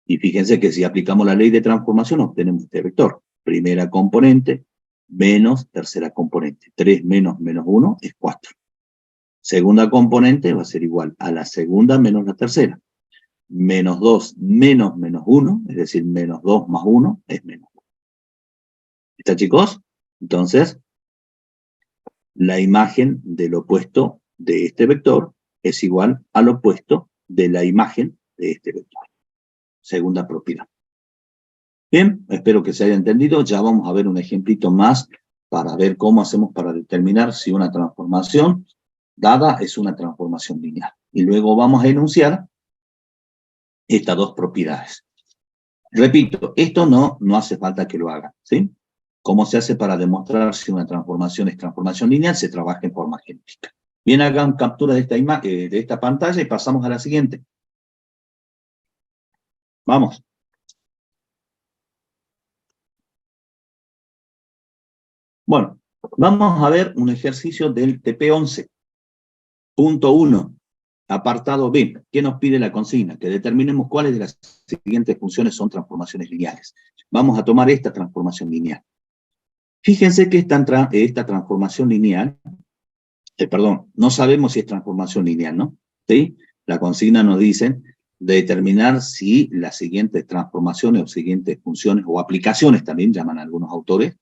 Y fíjense que si aplicamos la ley de transformación, obtenemos este vector. Primera componente menos tercera componente. 3 menos menos 1 es 4. Segunda componente va a ser igual a la segunda menos la tercera. Menos 2 menos menos 1, es decir, menos 2 más 1 es menos 1. ¿Está, chicos? Entonces, la imagen del opuesto de este vector es igual al opuesto de la imagen de este vector. Segunda propiedad. Bien, espero que se haya entendido. Ya vamos a ver un ejemplito más para ver cómo hacemos para determinar si una transformación dada es una transformación lineal. Y luego vamos a enunciar estas dos propiedades. Repito, esto no hace falta que lo hagan, ¿sí? ¿Cómo se hace para demostrar si una transformación es transformación lineal? Se trabaja en forma geométrica. Bien, hagan captura de esta pantalla y pasamos a la siguiente. Vamos. Bueno, vamos a ver un ejercicio del TP11. Punto 1. Apartado B. ¿Qué nos pide la consigna? Que determinemos cuáles de las siguientes funciones son transformaciones lineales. Vamos a tomar esta transformación lineal. Fíjense que esta transformación lineal, no sabemos si es transformación lineal, ¿no? ¿Sí? La consigna nos dice determinar si las siguientes transformaciones o siguientes funciones o aplicaciones, también llaman algunos autores,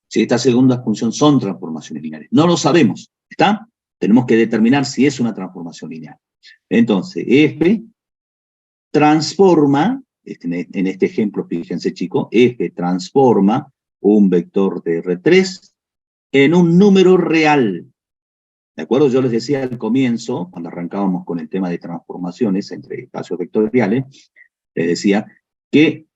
si esta segunda función son transformaciones lineales. No lo sabemos, ¿está? Tenemos que determinar si es una transformación lineal. Entonces, F transforma, en este ejemplo, fíjense chicos, F transforma un vector de R3 en un número real. ¿De acuerdo? Yo les decía al comienzo, cuando arrancábamos con el tema de transformaciones entre espacios vectoriales, les decía que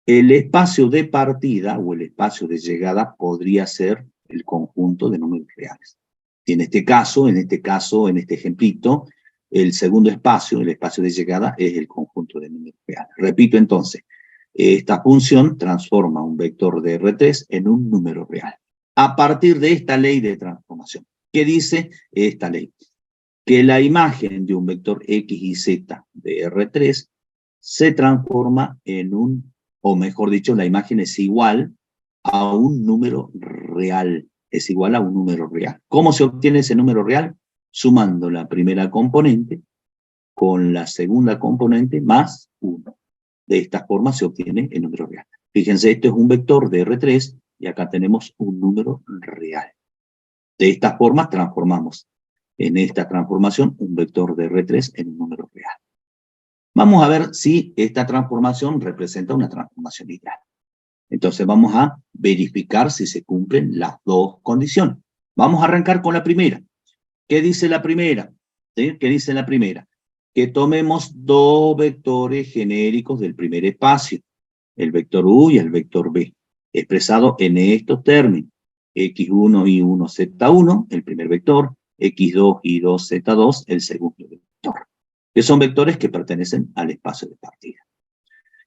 el espacio de partida o el espacio de llegada podría ser el conjunto de números reales. Y en este caso, en este ejemplito, el segundo espacio, el espacio de llegada, es el conjunto de números reales. Repito entonces, esta función transforma un vector de R3 en un número real. A partir de esta ley de transformación. ¿Qué dice esta ley? Que la imagen de un vector X y Z de R3 se transforma en o mejor dicho, la imagen es igual a un número real. Es igual a un número real. ¿Cómo se obtiene ese número real? Sumando la primera componente con la segunda componente más 1. De esta forma se obtiene el número real. Fíjense, esto es un vector de R3 y acá tenemos un número real. De esta forma transformamos en esta transformación un vector de R3 en un número real. Vamos a ver si esta transformación representa una transformación lineal. Entonces vamos a verificar si se cumplen las dos condiciones. Vamos a arrancar con la primera. ¿Qué dice la primera? ¿Sí? ¿Qué dice la primera? Que tomemos dos vectores genéricos del primer espacio, el vector U y el vector B, expresado en estos términos. X1 y 1, Z1, el primer vector, X2 y 2, Z2, el segundo vector, que son vectores que pertenecen al espacio de partida.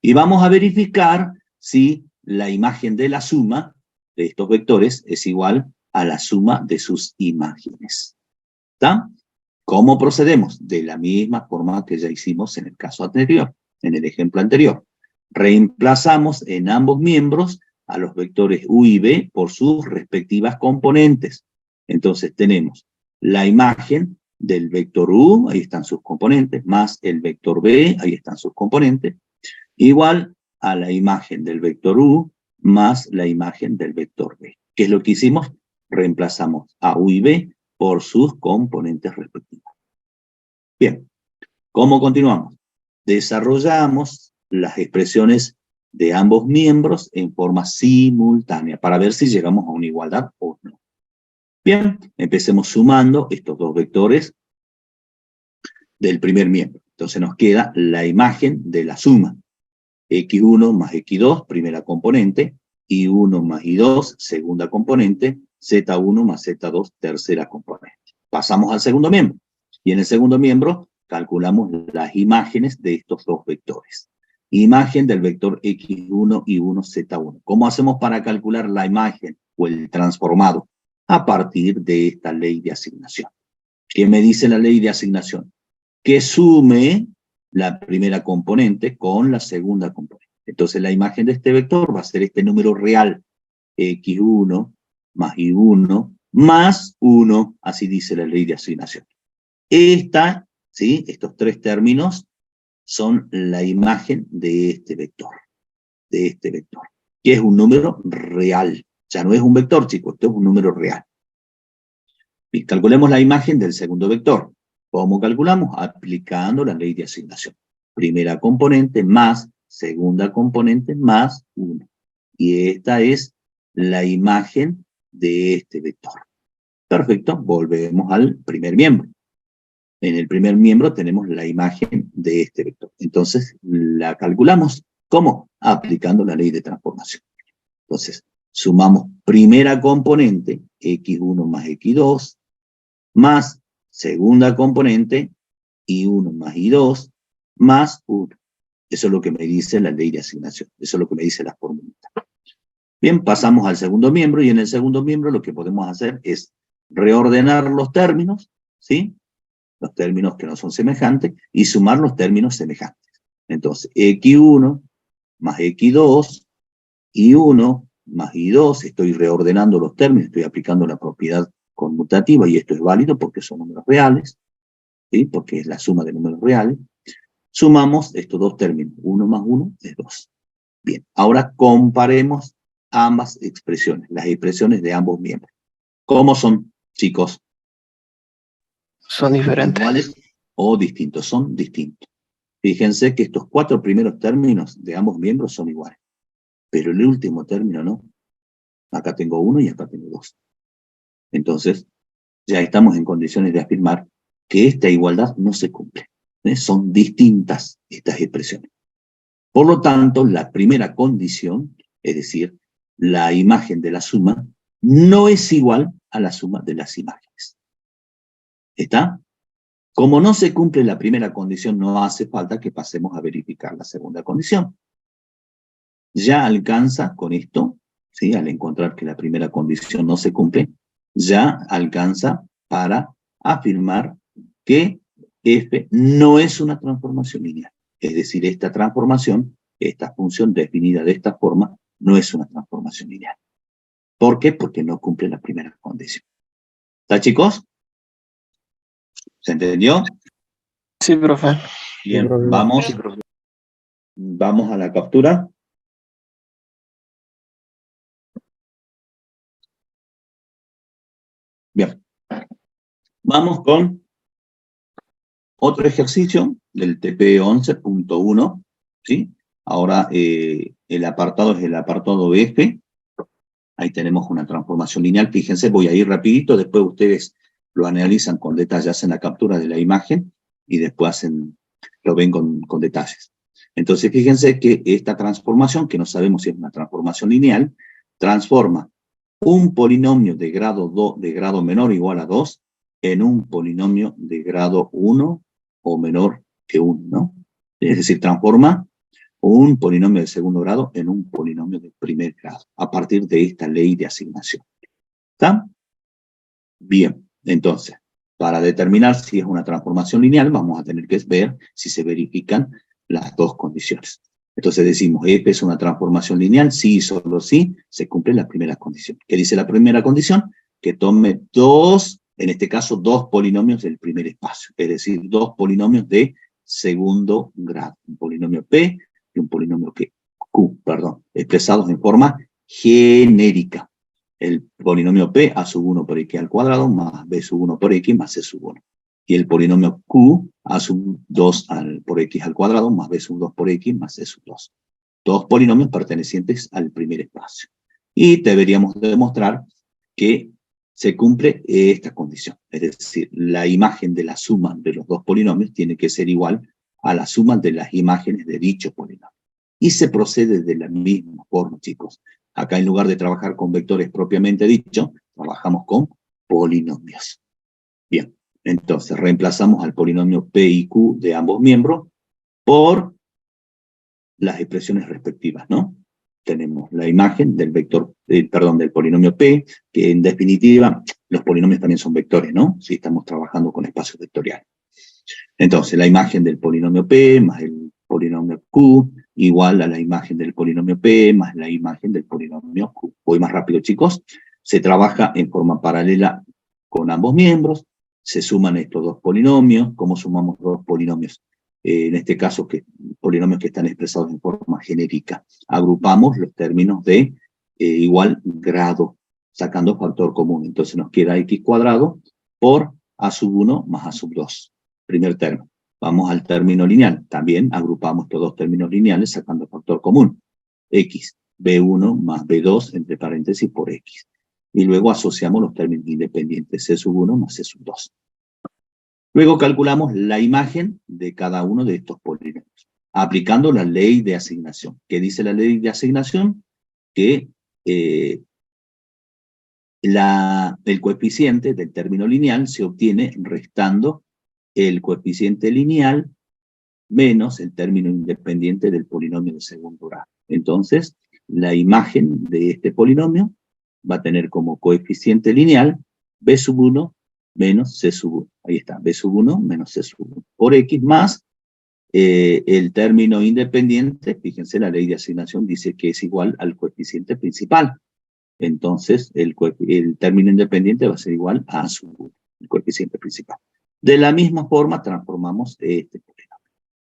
Y vamos a verificar si la imagen de la suma de estos vectores es igual a la suma de sus imágenes. ¿Está? ¿Cómo procedemos? De la misma forma que ya hicimos en el caso anterior, en el ejemplo anterior. Reemplazamos en ambos miembros a los vectores U y B por sus respectivas componentes. Entonces tenemos la imagen del vector U, ahí están sus componentes, más el vector B, ahí están sus componentes, igual a la imagen del vector U más la imagen del vector B. ¿Qué es lo que hicimos? Reemplazamos a U y B por sus componentes respectivos. Bien, ¿cómo continuamos? Desarrollamos las expresiones de ambos miembros en forma simultánea para ver si llegamos a una igualdad o no. Bien, empecemos sumando estos dos vectores del primer miembro. Entonces nos queda la imagen de la suma. X1 más X2, primera componente, Y1 más Y2, segunda componente, Z1 más Z2, tercera componente. Pasamos al segundo miembro. Y en el segundo miembro calculamos las imágenes de estos dos vectores. Imagen del vector X1 y 1Z1. ¿Cómo hacemos para calcular la imagen o el transformado? A partir de esta ley de asignación. ¿Qué me dice la ley de asignación? Que sume la primera componente con la segunda componente. Entonces la imagen de este vector va a ser este número real, X1 más Y1 más 1, así dice la ley de asignación. ¿Sí? Estos tres términos son la imagen de este vector, que es un número real. Ya no es un vector, chicos, esto es un número real. Y calculemos la imagen del segundo vector. ¿Cómo calculamos? Aplicando la ley de asignación. Primera componente más segunda componente más 1. Y esta es la imagen de este vector. Perfecto, volvemos al primer miembro. En el primer miembro tenemos la imagen de este vector. Entonces, la calculamos. ¿Cómo? Aplicando la ley de transformación. Entonces, sumamos primera componente, X1 más X2, más segunda componente, Y1 más Y2, más 1. Eso es lo que me dice la ley de asignación. Eso es lo que me dice la formulita. Bien, pasamos al segundo miembro, y en el segundo miembro lo que podemos hacer es reordenar los términos, ¿sí? Los términos que no son semejantes, y sumar los términos semejantes. Entonces, X1 más X2, Y1 más Y2, estoy reordenando los términos, estoy aplicando la propiedad conmutativa, y esto es válido porque son números reales, ¿sí? Porque es la suma de números reales. Sumamos estos dos términos, 1 más 1 es 2. Bien, ahora comparemos ambas expresiones, las expresiones de ambos miembros. ¿Cómo son, chicos? Son diferentes. ¿Iguales o distintos? Son distintos. Fíjense que estos cuatro primeros términos de ambos miembros son iguales, pero el último término no. Acá tengo 1 y acá tengo 2. Entonces, ya estamos en condiciones de afirmar que esta igualdad no se cumple. Son distintas estas expresiones. Por lo tanto, la primera condición, es decir, la imagen de la suma, no es igual a la suma de las imágenes. ¿Está? Como no se cumple la primera condición, no hace falta que pasemos a verificar la segunda condición. Ya alcanza con esto, ¿sí? Al encontrar que la primera condición no se cumple, ya alcanza para afirmar que F no es una transformación lineal. Es decir, esta transformación, esta función definida de esta forma, no es una transformación lineal. ¿Por qué? Porque no cumple la primera condición. ¿Está, chicos? ¿Se entendió? Sí, profe. Bien, vamos a la captura. Bien. Vamos con otro ejercicio del TP 11.1, ¿sí? Ahora el apartado es el apartado F. Ahí tenemos una transformación lineal. Fíjense, voy a ir rapidito, después ustedes lo analizan con detalle, hacen la captura de la imagen y después lo ven con detalles. Entonces, fíjense que esta transformación, que no sabemos si es una transformación lineal, transforma un polinomio de grado menor o igual a 2 en un polinomio de grado 1 o menor que 1, ¿no? Es decir, transforma un polinomio de segundo grado en un polinomio de primer grado, a partir de esta ley de asignación. ¿Está? Bien, entonces, para determinar si es una transformación lineal, vamos a tener que ver si se verifican las dos condiciones. Entonces decimos, F es una transformación lineal, sí y solo sí, se cumplen las primeras condiciones. ¿Qué dice la primera condición? Que tome dos, en este caso, dos polinomios del primer espacio, es decir, dos polinomios de segundo grado, un polinomio P y un polinomio Q, expresados en forma genérica. El polinomio P a sub 1 por X al cuadrado más B sub 1 por X más C sub 1. Y el polinomio Q a sub 2 por X al cuadrado más B sub 2 por X más C sub 2. Dos polinomios pertenecientes al primer espacio. Y deberíamos demostrar que se cumple esta condición. Es decir, la imagen de la suma de los dos polinomios tiene que ser igual a la suma de las imágenes de dicho polinomio. Y se procede de la misma forma, chicos. Acá, en lugar de trabajar con vectores propiamente dicho, trabajamos con polinomios. Bien, entonces reemplazamos al polinomio P y Q de ambos miembros por las expresiones respectivas, ¿no? Tenemos la imagen del vector, del polinomio P, que en definitiva, los polinomios también son vectores, ¿no? Si estamos trabajando con espacios vectoriales. Entonces, la imagen del polinomio P más el polinomio Q igual a la imagen del polinomio P más la imagen del polinomio Q. Voy más rápido, chicos. Se trabaja en forma paralela con ambos miembros, se suman estos dos polinomios. ¿Cómo sumamos dos polinomios? En este caso, polinomios que están expresados en forma genérica. Agrupamos los términos de igual grado, sacando factor común. Entonces nos queda x cuadrado por a sub 1 más a sub 2. Primer término. Vamos al término lineal. También agrupamos estos dos términos lineales sacando factor común. X, B1 más B2 entre paréntesis por X. Y luego asociamos los términos independientes, C sub 1 más C sub 2. Luego calculamos la imagen de cada uno de estos polinomios, aplicando la ley de asignación. ¿Qué dice la ley de asignación? Que el coeficiente del término lineal se obtiene restando el coeficiente lineal menos el término independiente del polinomio de segundo grado. Entonces, la imagen de este polinomio va a tener como coeficiente lineal B sub 1 menos C sub 1. Ahí está, B sub 1 menos C sub 1 por X más el término independiente. Fíjense, la ley de asignación dice que es igual al coeficiente principal. Entonces, el término independiente va a ser igual a A sub 1, el coeficiente principal. De la misma forma, transformamos este polinomio.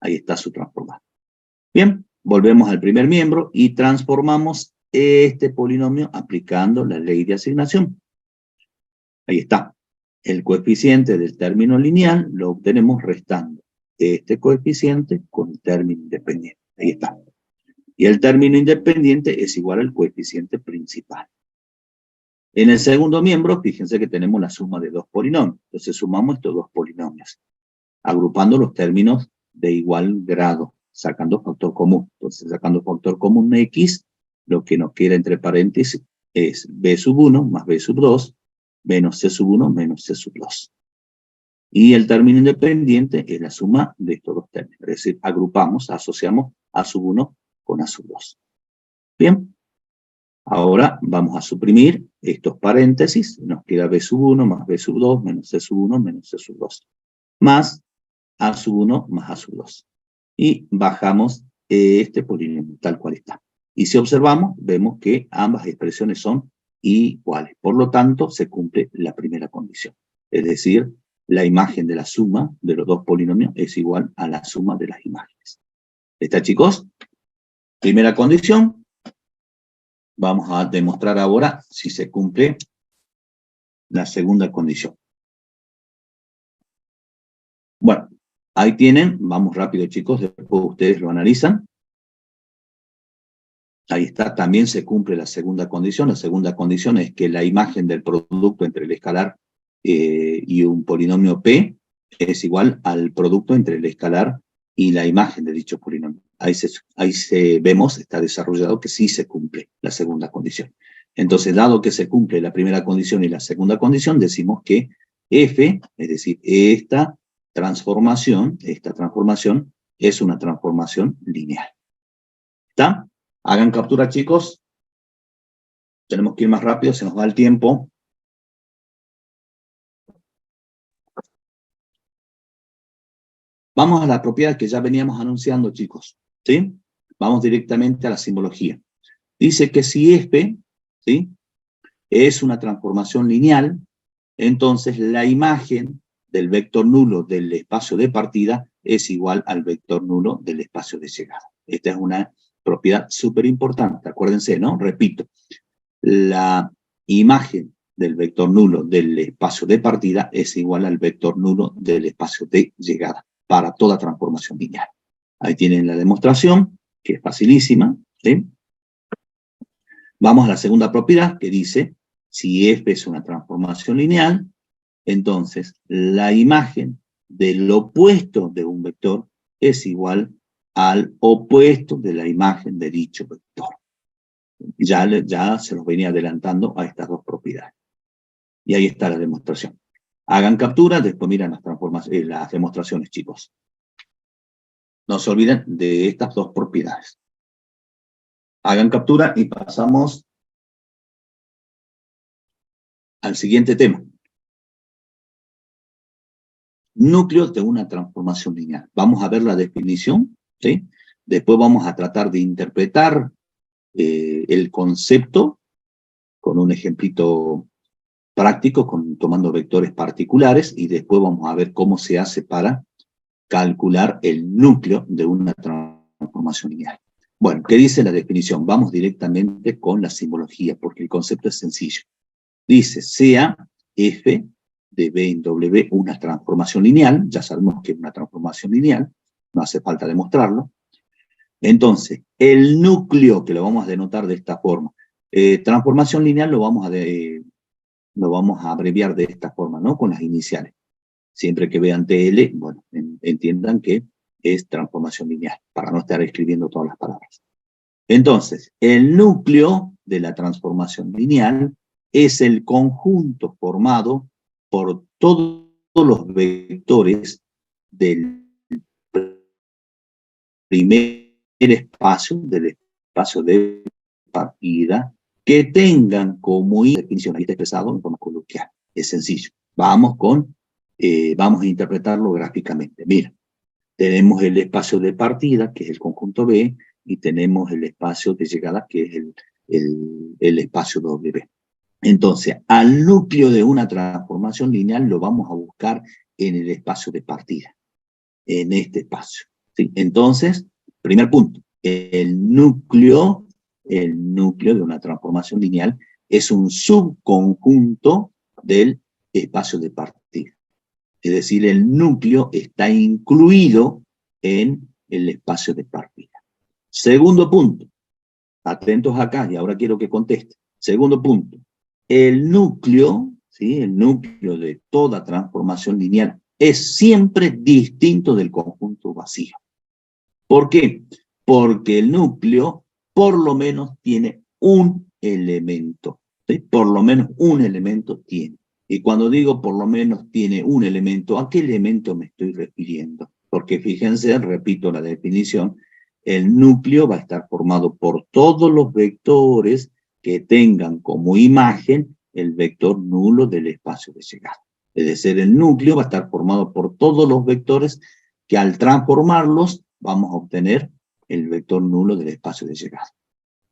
Ahí está su transformado. Bien, volvemos al primer miembro y transformamos este polinomio aplicando la ley de asignación. Ahí está. El coeficiente del término lineal lo obtenemos restando este coeficiente con el término independiente. Ahí está. Y el término independiente es igual al coeficiente principal. En el segundo miembro, fíjense que tenemos la suma de dos polinomios. Entonces sumamos estos dos polinomios, agrupando los términos de igual grado, sacando factor común. Entonces, sacando factor común de X, lo que nos queda entre paréntesis es B sub 1 más B sub 2 menos C sub 1 menos C sub 2. Y el término independiente es la suma de estos dos términos. Es decir, agrupamos, asociamos A sub 1 con A sub 2. Bien. Ahora vamos a suprimir estos paréntesis. Nos queda B sub 1 más B sub 2 menos C sub 1 menos C sub 2. Más A sub 1 más A sub 2. Y bajamos este polinomio tal cual está. Y si observamos, vemos que ambas expresiones son iguales. Por lo tanto, se cumple la primera condición. Es decir, la imagen de la suma de los dos polinomios es igual a la suma de las imágenes. ¿Está, chicos? Primera condición. Vamos a demostrar ahora si se cumple la segunda condición. Bueno, ahí tienen, vamos rápido, chicos, después ustedes lo analizan. Ahí está, también se cumple la segunda condición. La segunda condición es que la imagen del producto entre el escalar y un polinomio P es igual al producto entre el escalar y la imagen de dicho polinomio. Ahí vemos, está desarrollado que sí se cumple la segunda condición. Entonces, dado que se cumple la primera condición y la segunda condición, decimos que F, es decir, esta transformación es una transformación lineal. ¿Está? Hagan captura, chicos. Tenemos que ir más rápido, se nos va el tiempo. Vamos a la propiedad que ya veníamos anunciando, chicos. ¿Sí? Vamos directamente a la simbología. Dice que si F, ¿sí?, es una transformación lineal, entonces la imagen del vector nulo del espacio de partida es igual al vector nulo del espacio de llegada. Esta es una propiedad súper importante. Acuérdense, ¿no? Repito, la imagen del vector nulo del espacio de partida es igual al vector nulo del espacio de llegada para toda transformación lineal. Ahí tienen la demostración, que es facilísima, ¿sí? Vamos a la segunda propiedad, que dice, si F es una transformación lineal, entonces la imagen del opuesto de un vector es igual al opuesto de la imagen de dicho vector. Ya se los venía adelantando a estas dos propiedades. Y ahí está la demostración. Hagan captura, después miran las demostraciones, chicos. No se olviden de estas dos propiedades. Hagan captura y pasamos al siguiente tema. Núcleos de una transformación lineal. Vamos a ver la definición, ¿sí? Después vamos a tratar de interpretar el concepto con un ejemplito práctico, tomando vectores particulares, y después vamos a ver cómo se hace para calcular el núcleo de una transformación lineal. Bueno, ¿qué dice la definición? Vamos directamente con la simbología, porque el concepto es sencillo. Dice, sea f de b en w una transformación lineal, ya sabemos que es una transformación lineal, no hace falta demostrarlo. Entonces, el núcleo, que lo vamos a denotar de esta forma, transformación lineal lo vamos a abreviar de esta forma, ¿no? Con las iniciales. Siempre que vean TL, bueno, entiendan que es transformación lineal, para no estar escribiendo todas las palabras. Entonces, el núcleo de la transformación lineal es el conjunto formado por todos los vectores del primer espacio, del espacio de partida, que tengan como definición, ahí está expresado en forma coloquial. Es sencillo. Vamos a interpretarlo gráficamente. Mira, tenemos el espacio de partida, que es el conjunto B, y tenemos el espacio de llegada, que es el espacio W. Entonces, al núcleo de una transformación lineal lo vamos a buscar en el espacio de partida, en este espacio, ¿sí? Entonces, primer punto, el núcleo de una transformación lineal es un subconjunto del espacio de partida. Es decir, el núcleo está incluido en el espacio de partida. Segundo punto, atentos acá, y ahora quiero que conteste. Segundo punto, el núcleo, ¿sí? El núcleo de toda transformación lineal es siempre distinto del conjunto vacío. ¿Por qué? Porque el núcleo por lo menos tiene un elemento, ¿sí? Por lo menos un elemento tiene. Y cuando digo por lo menos tiene un elemento, ¿a qué elemento me estoy refiriendo? Porque fíjense, repito la definición, el núcleo va a estar formado por todos los vectores que tengan como imagen el vector nulo del espacio de llegada. Es decir, el núcleo va a estar formado por todos los vectores que al transformarlos vamos a obtener el vector nulo del espacio de llegada.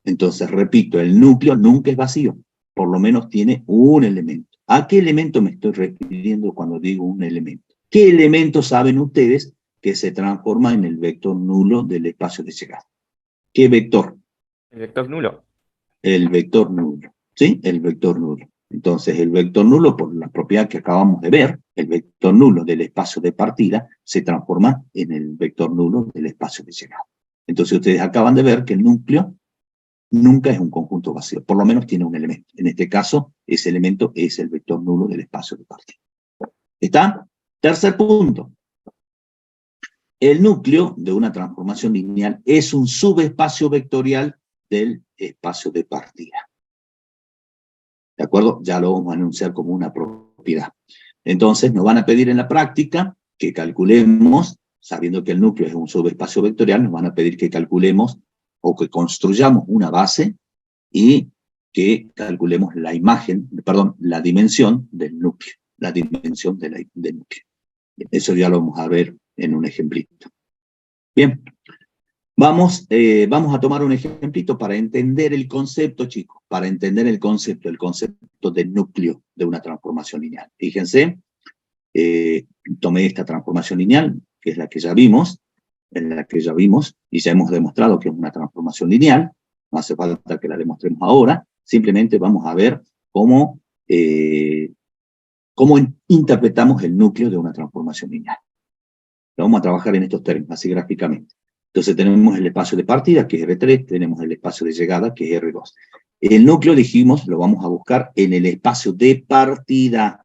Entonces, repito, el núcleo nunca es vacío, por lo menos tiene un elemento. ¿A qué elemento me estoy refiriendo cuando digo un elemento? ¿Qué elemento saben ustedes que se transforma en el vector nulo del espacio de llegada? ¿Qué vector? El vector nulo. El vector nulo, ¿sí? El vector nulo. Entonces, el vector nulo, por la propiedad que acabamos de ver, el vector nulo del espacio de partida se transforma en el vector nulo del espacio de llegada. Entonces, ustedes acaban de ver que el núcleo nunca es un conjunto vacío, por lo menos tiene un elemento. En este caso, ese elemento es el vector nulo del espacio de partida. ¿Está? Tercer punto. El núcleo de una transformación lineal es un subespacio vectorial del espacio de partida. ¿De acuerdo? Ya lo vamos a anunciar como una propiedad. Entonces, nos van a pedir en la práctica que calculemos, sabiendo que el núcleo es un subespacio vectorial, nos van a pedir que calculemos o que construyamos una base y que calculemos la dimensión del núcleo. La dimensión del núcleo. Eso ya lo vamos a ver en un ejemplito. Bien. Vamos a tomar un ejemplito para entender el concepto, chicos, para entender el concepto del núcleo de una transformación lineal. Fíjense, tomé esta transformación lineal, que es la que ya vimos, y ya hemos demostrado que es una transformación lineal, no hace falta que la demostremos ahora, simplemente vamos a ver cómo interpretamos el núcleo de una transformación lineal. Vamos a trabajar en estos términos, así gráficamente. Entonces tenemos el espacio de partida, que es R3, tenemos el espacio de llegada, que es R2. El núcleo, dijimos, lo vamos a buscar en el espacio de partida.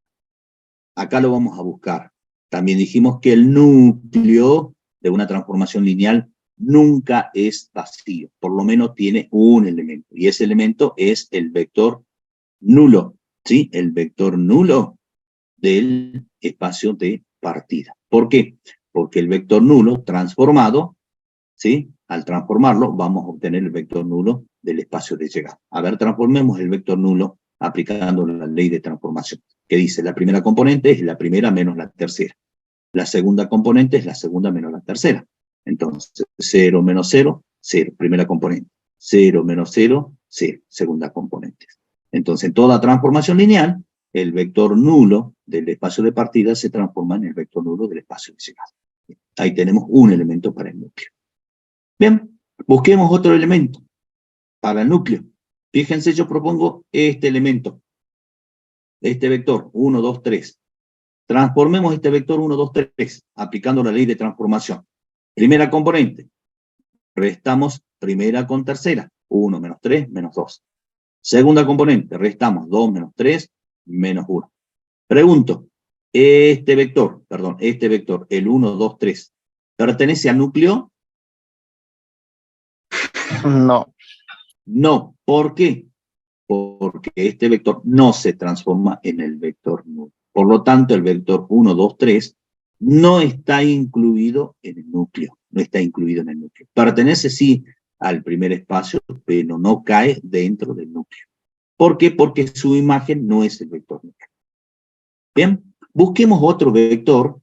Acá lo vamos a buscar. También dijimos que el núcleo de una transformación lineal nunca es vacío, por lo menos tiene un elemento, y ese elemento es el vector nulo, ¿sí? El vector nulo del espacio de partida. ¿Por qué? Porque el vector nulo transformado, ¿sí? Al transformarlo vamos a obtener el vector nulo del espacio de llegada. A ver, transformemos el vector nulo aplicando la ley de transformación, que dice la primera componente es la primera menos la tercera. La segunda componente es la segunda menos la tercera. Entonces, 0 menos 0, 0, primera componente. 0 menos 0, 0, segunda componente. Entonces, en toda transformación lineal, el vector nulo del espacio de partida se transforma en el vector nulo del espacio de llegada. Ahí tenemos un elemento para el núcleo. Bien, busquemos otro elemento para el núcleo. Fíjense, yo propongo este elemento, este vector, 1, 2, 3. Transformemos este vector 1, 2, 3, aplicando la ley de transformación. Primera componente, restamos primera con tercera, 1 menos 3 menos 2. Segunda componente, restamos 2 menos 3 menos 1. Pregunto, este vector, el 1, 2, 3, ¿pertenece al núcleo? No. No. ¿Por qué? Porque este vector no se transforma en el vector nulo. Por lo tanto, el vector 1, 2, 3 no está incluido en el núcleo. No está incluido en el núcleo. Pertenece, sí, al primer espacio, pero no cae dentro del núcleo. ¿Por qué? Porque su imagen no es el vector núcleo. Bien, busquemos otro vector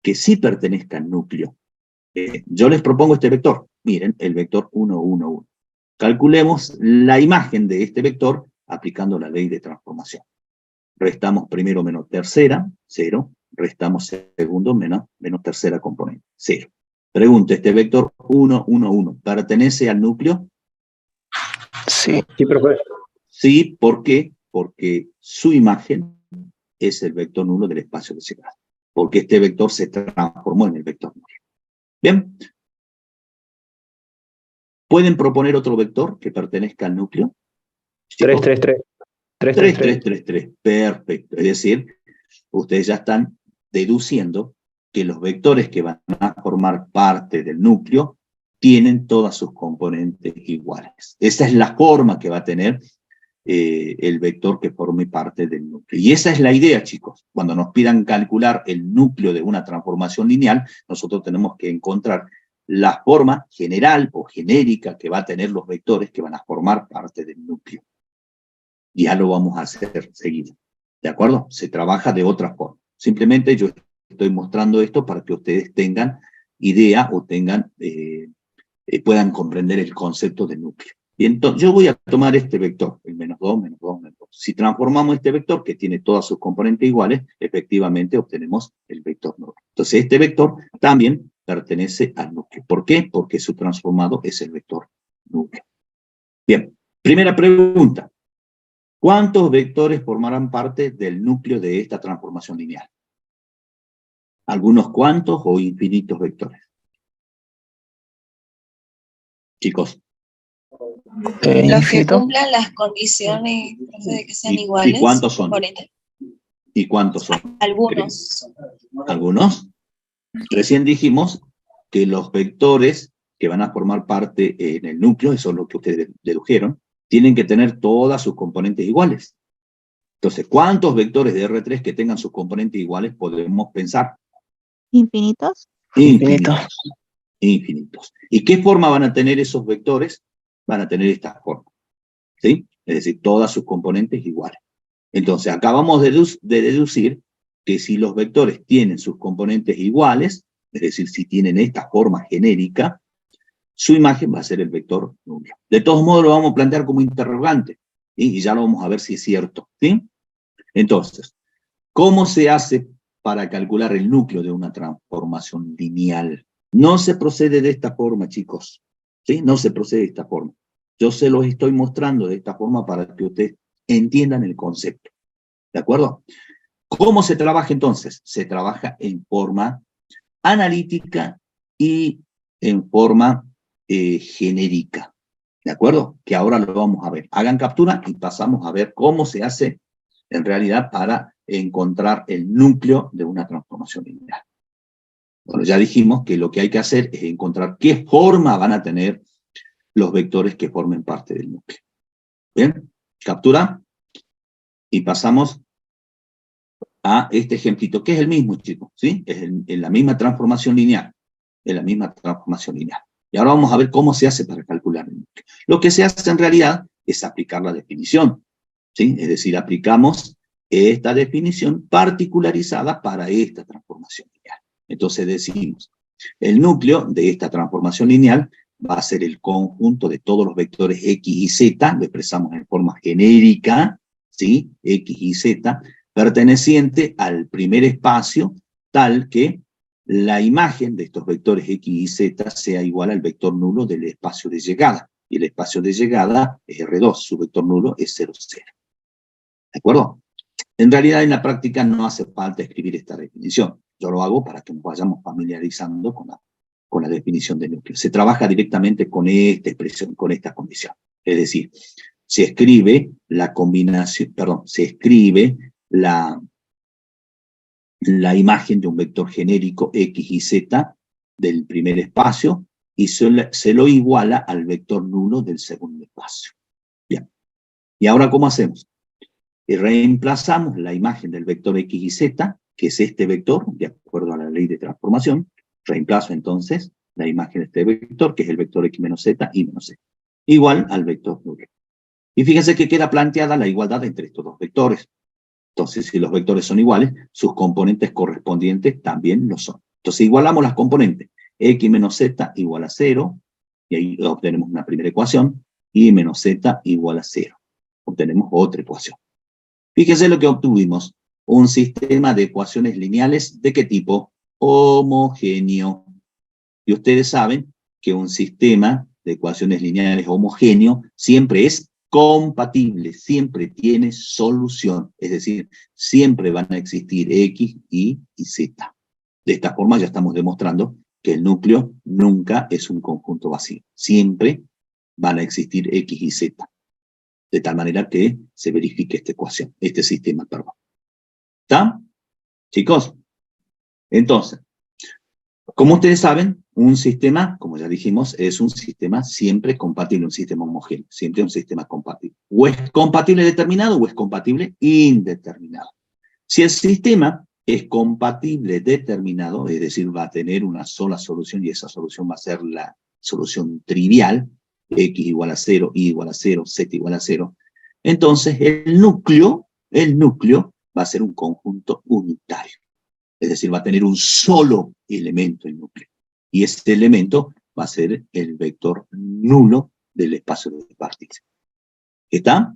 que sí pertenezca al núcleo. Yo les propongo este vector. Miren, el vector 1, 1, 1. Calculemos la imagen de este vector aplicando la ley de transformación. Restamos primero menos tercera, 0. Restamos segundo menos tercera componente, 0. Pregunta, ¿este vector 1, 1, 1 pertenece al núcleo? Sí. Sí, profe. Sí, ¿por qué? Porque su imagen es el vector nulo del espacio de llegada. Porque este vector se transformó en el vector nulo. Bien. ¿Pueden proponer otro vector que pertenezca al núcleo? 3, 3, 3. 3, 3, 3. 3, 3, 3. Perfecto. Es decir, ustedes ya están deduciendo que los vectores que van a formar parte del núcleo tienen todas sus componentes iguales. Esa es la forma que va a tener el vector que forme parte del núcleo. Y esa es la idea, chicos. Cuando nos pidan calcular el núcleo de una transformación lineal, nosotros tenemos que encontrar la forma general o genérica que va a tener los vectores que van a formar parte del núcleo. Ya lo vamos a hacer seguido. ¿De acuerdo? Se trabaja de otra forma. Simplemente yo estoy mostrando esto para que ustedes tengan idea o tengan, puedan comprender el concepto de núcleo. Y entonces yo voy a tomar este vector, el menos 2, menos 2, menos 2. Si transformamos este vector, que tiene todas sus componentes iguales, efectivamente obtenemos el vector nulo. Entonces este vector también pertenece al núcleo. ¿Por qué? Porque su transformado es el vector núcleo. Bien, primera pregunta. ¿Cuántos vectores formarán parte del núcleo de esta transformación lineal? ¿Algunos cuantos o infinitos vectores? Chicos. Los que Infinito. cumplan las condiciones de que sean iguales. ¿Y cuántos son? Componentes. ¿Y cuántos son? Algunos. ¿Algunos? Recién dijimos que los vectores que van a formar parte en el núcleo, eso es lo que ustedes dedujeron, tienen que tener todas sus componentes iguales. Entonces, ¿cuántos vectores de R3 que tengan sus componentes iguales podemos pensar? ¿Infinitos? Infinitos. Infinitos. ¿Y qué forma van a tener esos vectores? Van a tener esta forma. ¿Sí? Es decir, todas sus componentes iguales. Entonces, acabamos de deducir que si los vectores tienen sus componentes iguales, es decir, si tienen esta forma genérica, su imagen va a ser el vector nulo. De todos modos, lo vamos a plantear como interrogante, ¿sí? Y ya lo vamos a ver si es cierto, ¿sí? Entonces, ¿cómo se hace para calcular el núcleo de una transformación lineal? No se procede de esta forma, chicos, ¿sí? No se procede de esta forma. Yo se los estoy mostrando de esta forma para que ustedes entiendan el concepto, ¿de acuerdo? ¿Cómo se trabaja entonces? Se trabaja en forma analítica y en forma genérica, ¿de acuerdo? Que ahora lo vamos a ver. Hagan captura y pasamos a ver cómo se hace en realidad para encontrar el núcleo de una transformación lineal. Bueno, ya dijimos que lo que hay que hacer es encontrar qué forma van a tener los vectores que formen parte del núcleo. Bien, captura y pasamos a este ejemplito, que es el mismo, chicos, ¿sí? Es en la misma transformación lineal. En la misma transformación lineal. Y ahora vamos a ver cómo se hace para calcular el núcleo. Lo que se hace en realidad es aplicar la definición, ¿sí? Es decir, aplicamos esta definición particularizada para esta transformación lineal. Entonces decimos, el núcleo de esta transformación lineal va a ser el conjunto de todos los vectores X y Z, lo expresamos en forma genérica, ¿sí? X y Z, perteneciente al primer espacio, tal que la imagen de estos vectores X y Z sea igual al vector nulo del espacio de llegada. Y el espacio de llegada es R2, su vector nulo es 0, 0. ¿De acuerdo? En realidad, en la práctica no hace falta escribir esta definición. Yo lo hago para que nos vayamos familiarizando con la definición de núcleo. Se trabaja directamente con esta expresión, con esta condición. Es decir, se escribe la combinación, perdón, se escribe la imagen de un vector genérico X y Z del primer espacio y se lo iguala al vector nulo del segundo espacio. Bien. ¿Y ahora cómo hacemos? Reemplazamos la imagen del vector X y Z, que es este vector, de acuerdo a la ley de transformación. Reemplazo entonces la imagen de este vector, que es el vector X menos Z y menos Z, igual al vector nulo. Y fíjense que queda planteada la igualdad entre estos dos vectores. Entonces, si los vectores son iguales, sus componentes correspondientes también lo son. Entonces, igualamos las componentes. X menos Z igual a 0, y ahí obtenemos una primera ecuación, y menos Z igual a 0. Obtenemos otra ecuación. Fíjense lo que obtuvimos. Un sistema de ecuaciones lineales, ¿de qué tipo? Homogéneo. Y ustedes saben que un sistema de ecuaciones lineales homogéneo siempre es compatible, siempre tiene solución, es decir, siempre van a existir X, Y y Z. De esta forma ya estamos demostrando que el núcleo nunca es un conjunto vacío, siempre van a existir X y Z, de tal manera que se verifique esta ecuación, este sistema, perdón. ¿Está? Chicos, entonces, como ustedes saben, un sistema, como ya dijimos, es un sistema siempre compatible, un sistema homogéneo, siempre un sistema compatible. O es compatible determinado o es compatible indeterminado. Si el sistema es compatible determinado, es decir, va a tener una sola solución y esa solución va a ser la solución trivial, X igual a 0, Y igual a 0, Z igual a 0, entonces el núcleo va a ser un conjunto unitario. Es decir, va a tener un solo elemento el núcleo. Y este elemento va a ser el vector nulo del espacio de partículas. ¿Está?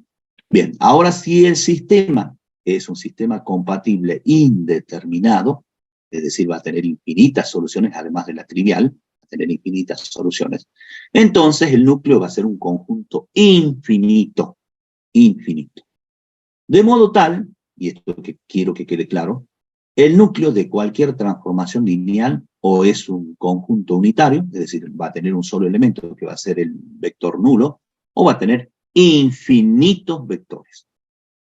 Bien, ahora si el sistema es un sistema compatible indeterminado, es decir, va a tener infinitas soluciones, además de la trivial, va a tener infinitas soluciones, entonces el núcleo va a ser un conjunto infinito, infinito. De modo tal, y esto que quiero que quede claro, el núcleo de cualquier transformación lineal o es un conjunto unitario, es decir, va a tener un solo elemento que va a ser el vector nulo, o va a tener infinitos vectores,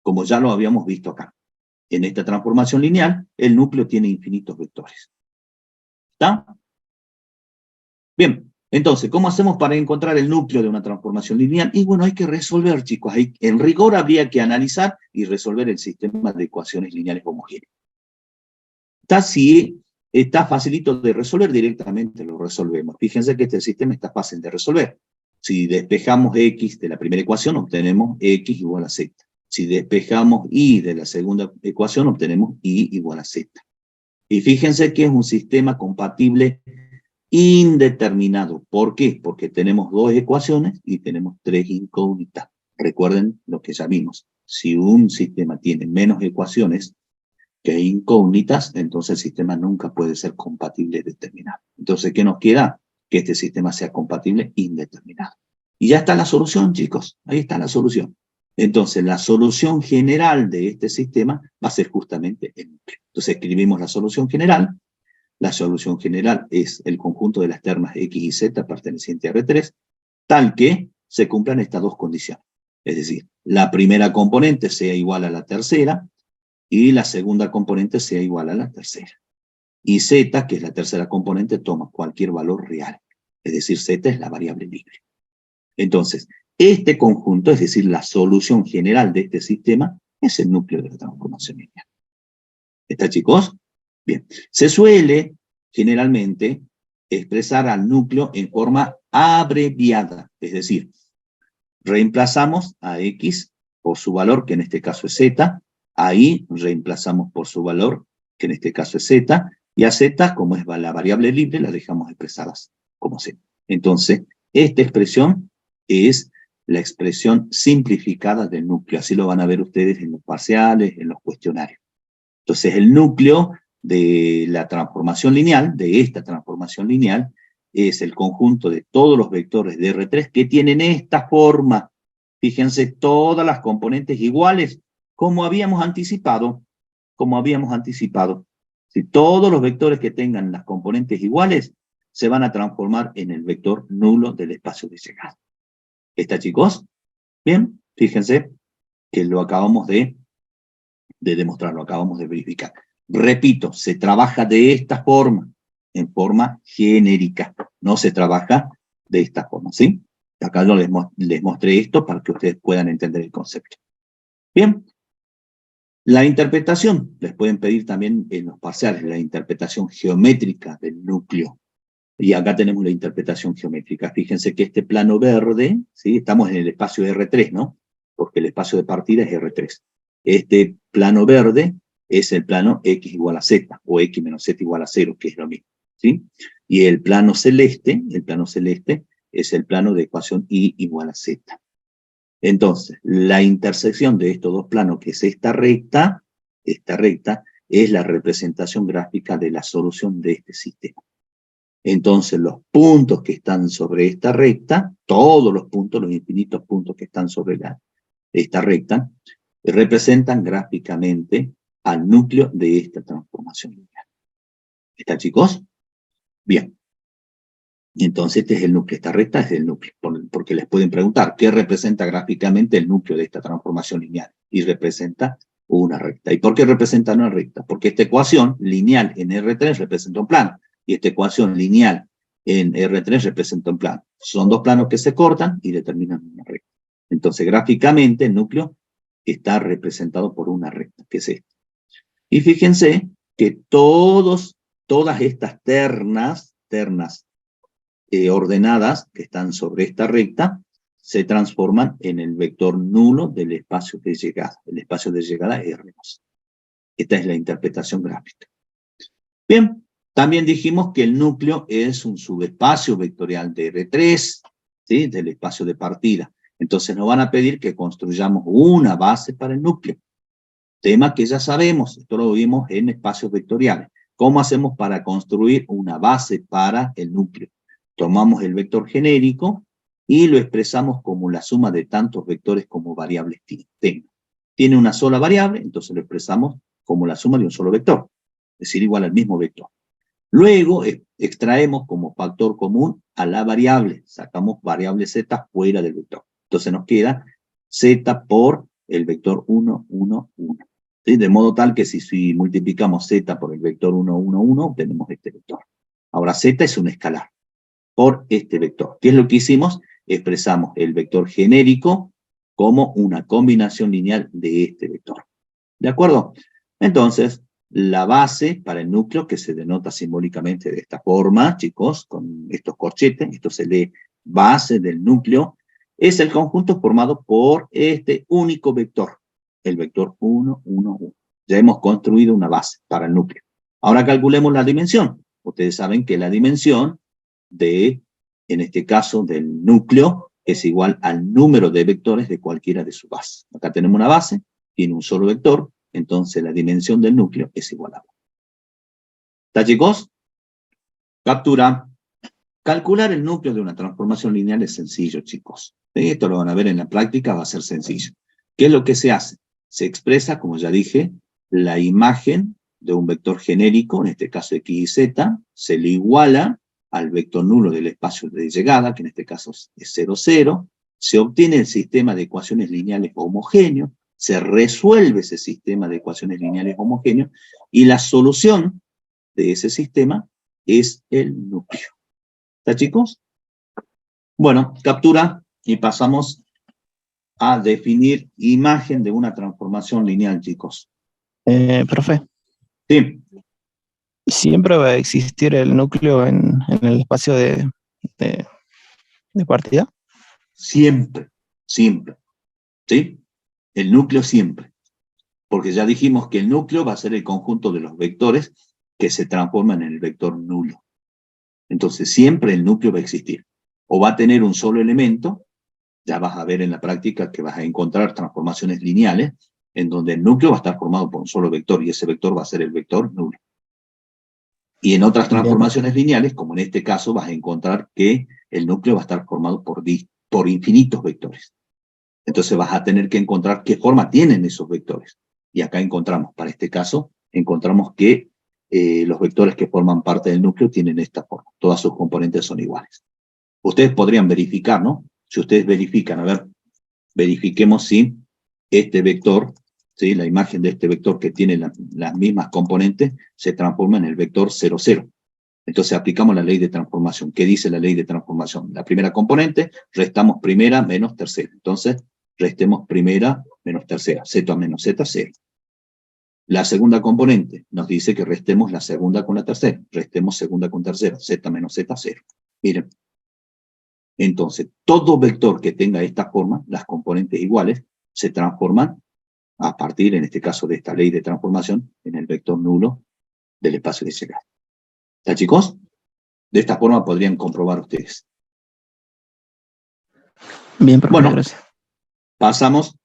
como ya lo habíamos visto acá. En esta transformación lineal, el núcleo tiene infinitos vectores. ¿Está? Bien, entonces, ¿cómo hacemos para encontrar el núcleo de una transformación lineal? Y bueno, hay que resolver, chicos. En rigor habría que analizar y resolver el sistema de ecuaciones lineales homogéneas. Si está facilito de resolver, directamente lo resolvemos. Fíjense que este sistema está fácil de resolver. Si despejamos X de la primera ecuación, obtenemos X igual a Z. Si despejamos Y de la segunda ecuación, obtenemos Y igual a Z. Y fíjense que es un sistema compatible indeterminado. ¿Por qué? Porque tenemos dos ecuaciones y tenemos tres incógnitas. Recuerden lo que ya vimos. Si un sistema tiene menos ecuaciones que incógnitas, entonces el sistema nunca puede ser compatible determinado. Entonces, ¿qué nos queda? Que este sistema sea compatible indeterminado. Y ya está la solución, chicos. Ahí está la solución. Entonces, la solución general de este sistema va a ser justamente el núcleo. Entonces, escribimos la solución general. La solución general es el conjunto de las termas X y Z perteneciente a R3, tal que se cumplan estas dos condiciones. Es decir, la primera componente sea igual a la tercera, y la segunda componente sea igual a la tercera. Y Z, que es la tercera componente, toma cualquier valor real. Es decir, Z es la variable libre. Entonces, este conjunto, es decir, la solución general de este sistema, es el núcleo de la transformación lineal. ¿Está, chicos? Bien. Se suele, generalmente, expresar al núcleo en forma abreviada, es decir, reemplazamos a X por su valor, que en este caso es Z, a Y reemplazamos por su valor, que en este caso es Z, y a Z, como es la variable libre, la dejamos expresadas como Z. Entonces, esta expresión es la expresión simplificada del núcleo, así lo van a ver ustedes en los parciales, en los cuestionarios. Entonces, el núcleo de la transformación lineal, de esta transformación lineal, es el conjunto de todos los vectores de R3 que tienen esta forma. Fíjense, todas las componentes iguales, como habíamos anticipado. Si todos los vectores que tengan las componentes iguales se van a transformar en el vector nulo del espacio de llegada. ¿Está, chicos? Bien, fíjense que lo acabamos de demostrar, lo acabamos de verificar. Repito, se trabaja de esta forma, en forma genérica, no se trabaja de esta forma, ¿sí? Acá yo les mostré esto para que ustedes puedan entender el concepto. Bien, la interpretación, les pueden pedir también en los parciales, la interpretación geométrica del núcleo. Y acá tenemos la interpretación geométrica. Fíjense que este plano verde, ¿sí? Estamos en el espacio R3, ¿no? Porque el espacio de partida es R3. Este plano verde es el plano X igual a Z, o X menos Z igual a 0, que es lo mismo, ¿sí? Y el plano celeste es el plano de ecuación Y igual a Z. Entonces, la intersección de estos dos planos, que es esta recta, es la representación gráfica de la solución de este sistema. Entonces, los puntos que están sobre esta recta, todos los puntos, los infinitos puntos que están sobre esta recta, representan gráficamente al núcleo de esta transformación lineal. ¿Está, chicos? Bien. Y entonces este es el núcleo, esta recta es el núcleo, porque les pueden preguntar, ¿qué representa gráficamente el núcleo de esta transformación lineal? Y representa una recta. ¿Y por qué representa una recta? Porque esta ecuación lineal en R3 representa un plano, y esta ecuación lineal en R3 representa un plano. Son dos planos que se cortan y determinan una recta. Entonces, gráficamente, el núcleo está representado por una recta, que es esta. Y fíjense que todas estas ternas ordenadas que están sobre esta recta se transforman en el vector nulo del espacio de llegada. El espacio de llegada es R2. Esta es la interpretación gráfica. Bien, también dijimos que el núcleo es un subespacio vectorial de R3, ¿sí? Del espacio de partida. Entonces nos van a pedir que construyamos una base para el núcleo. Tema que ya sabemos, esto lo vimos en espacios vectoriales. ¿Cómo hacemos para construir una base para el núcleo? Tomamos el vector genérico y lo expresamos como la suma de tantos vectores como variables tenga. Tiene una sola variable, entonces lo expresamos como la suma de un solo vector, es decir, igual al mismo vector. Luego extraemos como factor común a la variable, sacamos variable z fuera del vector. Entonces nos queda z por el vector 1, 1, 1. ¿Sí? De modo tal que si multiplicamos z por el vector 1, 1, 1, obtenemos este vector. Ahora z es un escalar por este vector. ¿Qué es lo que hicimos? Expresamos el vector genérico como una combinación lineal de este vector. ¿De acuerdo? Entonces, la base para el núcleo, que se denota simbólicamente de esta forma, chicos, con estos corchetes, esto se lee base del núcleo, es el conjunto formado por este único vector, el vector 1, 1, 1. Ya hemos construido una base para el núcleo. Ahora calculemos la dimensión. Ustedes saben que la dimensión en este caso, del núcleo, es igual al número de vectores de cualquiera de sus bases. Acá tenemos una base, tiene un solo vector, entonces la dimensión del núcleo es igual a 1. ¿Está, chicos? Captura. Calcular el núcleo de una transformación lineal es sencillo, chicos. Esto lo van a ver en la práctica, va a ser sencillo. ¿Qué es lo que se hace? Se expresa, como ya dije, la imagen de un vector genérico, en este caso x y z, se le iguala al vector nulo del espacio de llegada, que en este caso es 0, 0, se obtiene el sistema de ecuaciones lineales homogéneo, se resuelve ese sistema de ecuaciones lineales homogéneos, y la solución de ese sistema es el núcleo. ¿Está, chicos? Bueno, captura y pasamos a definir imagen de una transformación lineal, chicos. Profe. Sí, ¿Siempre va a existir el núcleo en el espacio de partida? siempre, siempre. ¿Sí? El núcleo siempre. Porque ya dijimos que el núcleo va a ser el conjunto de los vectores que se transforman en el vector nulo. Entonces siempre el núcleo va a existir. O va a tener un solo elemento, ya vas a ver en la práctica que vas a encontrar transformaciones lineales, en donde el núcleo va a estar formado por un solo vector, y ese vector va a ser el vector nulo. Y en otras transformaciones lineales, como en este caso, vas a encontrar que el núcleo va a estar formado por infinitos vectores. Entonces vas a tener que encontrar qué forma tienen esos vectores. Y acá encontramos, para este caso, encontramos que los vectores que forman parte del núcleo tienen esta forma. Todas sus componentes son iguales. Ustedes podrían verificar, ¿no? Si ustedes verifican, a ver, verifiquemos si este vector, ¿sí? La imagen de este vector que tiene las mismas componentes, se transforma en el vector 0, 0. Entonces aplicamos la ley de transformación. ¿Qué dice la ley de transformación? La primera componente, restamos primera menos tercera. Entonces, restemos primera menos tercera. Z menos Z, 0. La segunda componente nos dice que restemos la segunda con la tercera. Restemos segunda con tercera. Z menos Z, 0. Miren. Entonces, todo vector que tenga esta forma, las componentes iguales, se transforman a partir, en este caso, de esta ley de transformación, en el vector nulo del espacio de llegada. ¿Está, chicos? De esta forma podrían comprobar ustedes. Bien, profe, Bueno, gracias. pasamos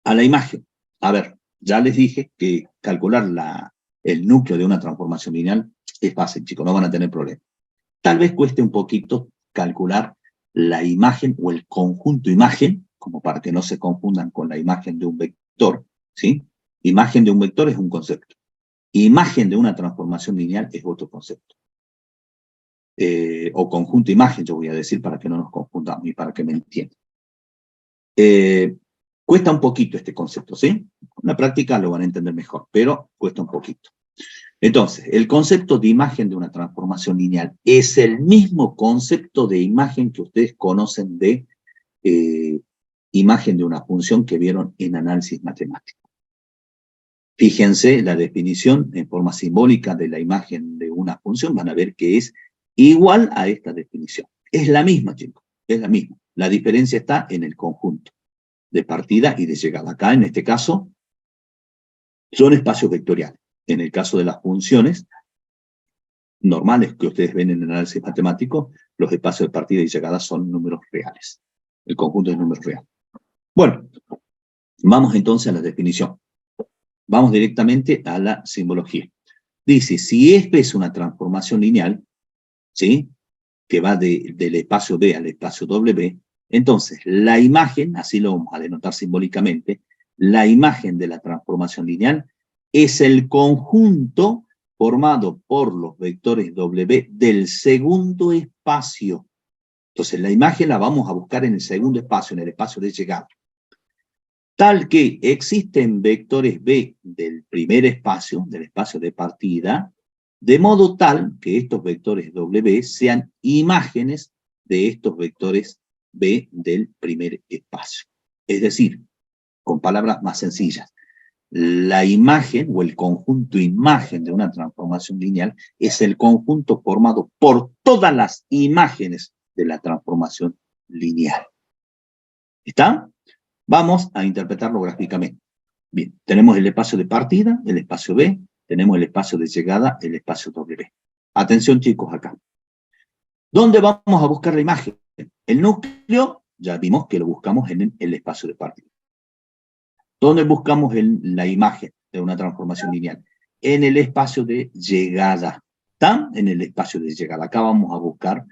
a la imagen. A ver, ya les dije que calcular el núcleo de una transformación lineal es fácil, chicos, no van a tener problema. Tal vez cueste un poquito calcular la imagen o el conjunto imagen, como para que no se confundan con la imagen de un vector, ¿sí? Imagen de un vector es un concepto. Imagen de una transformación lineal es otro concepto. O conjunto imagen, yo voy a decir, para que no nos confundamos y para que me entiendan. Cuesta un poquito este concepto, ¿sí? En la práctica lo van a entender mejor, pero cuesta un poquito. Entonces, el concepto de imagen de una transformación lineal es el mismo concepto de imagen que ustedes conocen de imagen de una función que vieron en análisis matemático. Fíjense la definición en forma simbólica de la imagen de una función, van a ver que es igual a esta definición. Es la misma, chicos, es la misma. La diferencia está en el conjunto de partida y de llegada. Acá, en este caso, son espacios vectoriales. En el caso de las funciones normales que ustedes ven en el análisis matemático, los espacios de partida y llegada son números reales. El conjunto es números reales. Bueno, vamos entonces a la definición. Vamos directamente a la simbología. Dice, si F es una transformación lineal, ¿sí? Que va del espacio B al espacio W, entonces la imagen, así lo vamos a denotar simbólicamente, la imagen de la transformación lineal es el conjunto formado por los vectores W del segundo espacio. Entonces la imagen la vamos a buscar en el segundo espacio, en el espacio de llegada. Tal que existen vectores B del primer espacio, del espacio de partida, de modo tal que estos vectores W sean imágenes de estos vectores B del primer espacio. Es decir, con palabras más sencillas, la imagen o el conjunto imagen de una transformación lineal es el conjunto formado por todas las imágenes de la transformación lineal. ¿Está? Vamos a interpretarlo gráficamente. Bien, tenemos el espacio de partida, el espacio B, tenemos el espacio de llegada, el espacio W. Atención, chicos, acá. ¿Dónde vamos a buscar la imagen? El núcleo, ya vimos que lo buscamos en el espacio de partida. ¿Dónde buscamos la imagen de una transformación lineal? En el espacio de llegada. ¿Está? En el espacio de llegada. Acá vamos a buscar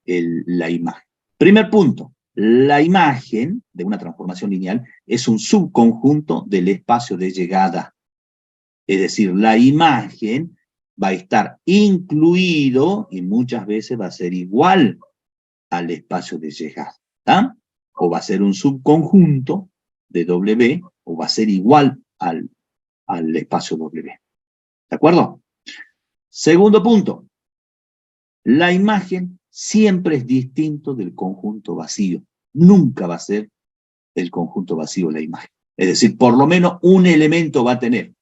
la imagen. Primer punto. La imagen de una transformación lineal es un subconjunto del espacio de llegada. Es decir, la imagen va a estar incluido y muchas veces va a ser igual al espacio de llegada. ¿Está? O va a ser un subconjunto de W o va a ser igual al espacio W. ¿De acuerdo? Segundo punto. La imagen siempre es distinto del conjunto vacío. Nunca va a ser el conjunto vacío la imagen. Es decir, por lo menos un elemento va a tener.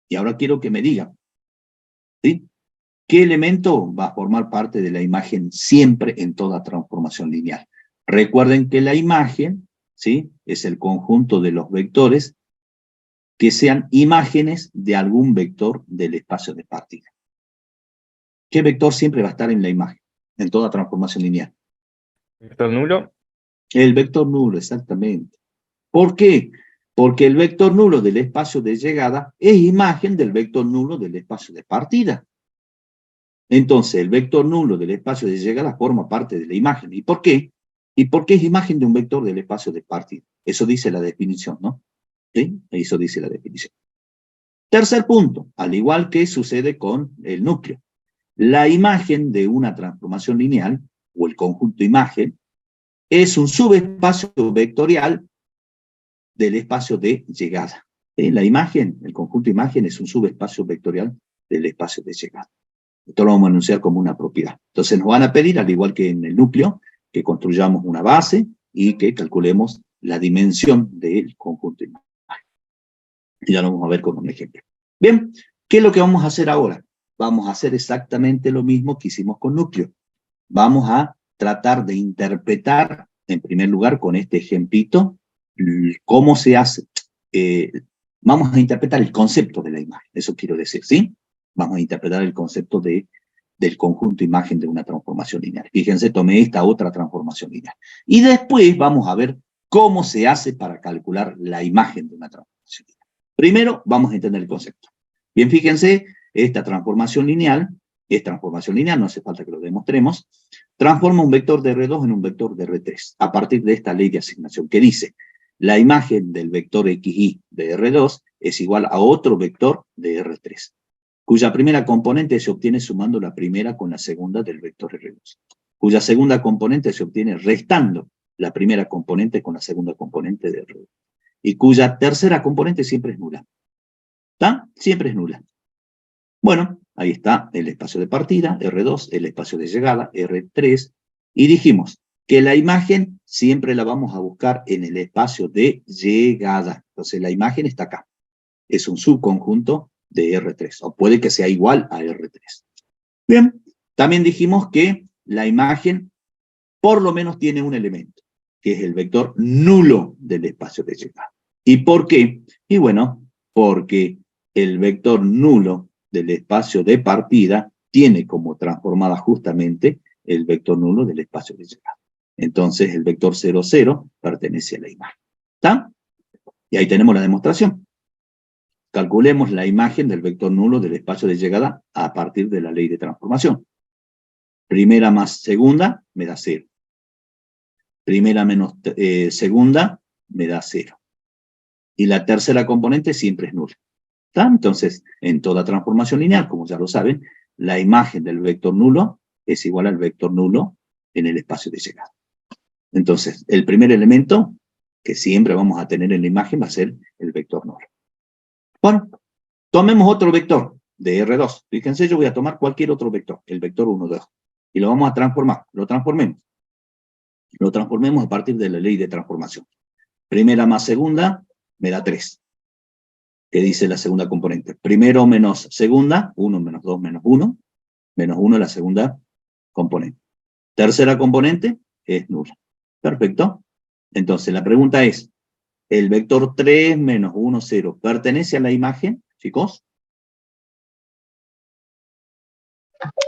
Y ahora quiero que me digan, ¿sí? ¿Qué elemento va a formar parte de la imagen siempre en toda transformación lineal? Recuerden que la imagen, ¿sí?, es el conjunto de los vectores que sean imágenes de algún vector del espacio de partida. ¿Qué vector siempre va a estar en la imagen, en toda transformación lineal? ¿Vector nulo? El vector nulo, exactamente. ¿Por qué? Porque el vector nulo del espacio de llegada es imagen del vector nulo del espacio de partida. Entonces, el vector nulo del espacio de llegada forma parte de la imagen. ¿Y por qué? ¿Y por qué es imagen de un vector del espacio de partida? Eso dice la definición, ¿no? ¿Sí? Eso dice la definición. Tercer punto, al igual que sucede con el núcleo. La imagen de una transformación lineal, o el conjunto imagen, es un subespacio vectorial del espacio de llegada. La imagen, el conjunto imagen, es un subespacio vectorial del espacio de llegada. Esto lo vamos a enunciar como una propiedad. Entonces nos van a pedir, al igual que en el núcleo, que construyamos una base y que calculemos la dimensión del conjunto imagen. Y ya lo vamos a ver con un ejemplo. Bien, ¿qué es lo que vamos a hacer ahora? Vamos a hacer exactamente lo mismo que hicimos con núcleo. Vamos a tratar de interpretar, en primer lugar, con este ejemplito, cómo se hace. Vamos a interpretar el concepto de la imagen, eso quiero decir, ¿sí? Vamos a interpretar el concepto del conjunto imagen de una transformación lineal. Fíjense, tomé esta otra transformación lineal. Y después vamos a ver cómo se hace para calcular la imagen de una transformación lineal. Primero, vamos a entender el concepto. Bien, fíjense, esta transformación lineal, no hace falta que lo demostremos, transforma un vector de R2 en un vector de R3, a partir de esta ley de asignación que dice, la imagen del vector xy de R2 es igual a otro vector de R3, cuya primera componente se obtiene sumando la primera con la segunda del vector R2, cuya segunda componente se obtiene restando la primera componente con la segunda componente de R2, y cuya tercera componente siempre es nula. ¿Está? Siempre es nula. Bueno, ahí está el espacio de partida, R2, el espacio de llegada, R3, y dijimos que la imagen siempre la vamos a buscar en el espacio de llegada. Entonces la imagen está acá. Es un subconjunto de R3, o puede que sea igual a R3. Bien, también dijimos que la imagen por lo menos tiene un elemento, que es el vector nulo del espacio de llegada. ¿Y por qué? Y bueno, porque el vector nulo del espacio de partida tiene como transformada justamente el vector nulo del espacio de llegada. Entonces el vector 0, 0 pertenece a la imagen. ¿Está? Y ahí tenemos la demostración. Calculemos la imagen del vector nulo del espacio de llegada a partir de la ley de transformación. Primera más segunda me da 0. Primera menos segunda me da 0. Y la tercera componente siempre es nula. ¿Está? Entonces, en toda transformación lineal, como ya lo saben, la imagen del vector nulo es igual al vector nulo en el espacio de llegada. Entonces, el primer elemento que siempre vamos a tener en la imagen va a ser el vector nulo. Bueno, tomemos otro vector de R2. Fíjense, yo voy a tomar cualquier otro vector, el vector 1, 2, y lo vamos a transformar. Lo transformemos. Lo transformemos a partir de la ley de transformación. Primera más segunda me da 3. ¿Qué dice la segunda componente? Primero menos segunda, 1 menos 2 menos 1, menos 1 la segunda componente. Tercera componente es nula. Perfecto. Entonces la pregunta es, ¿el vector 3 menos 1, 0 pertenece a la imagen, chicos?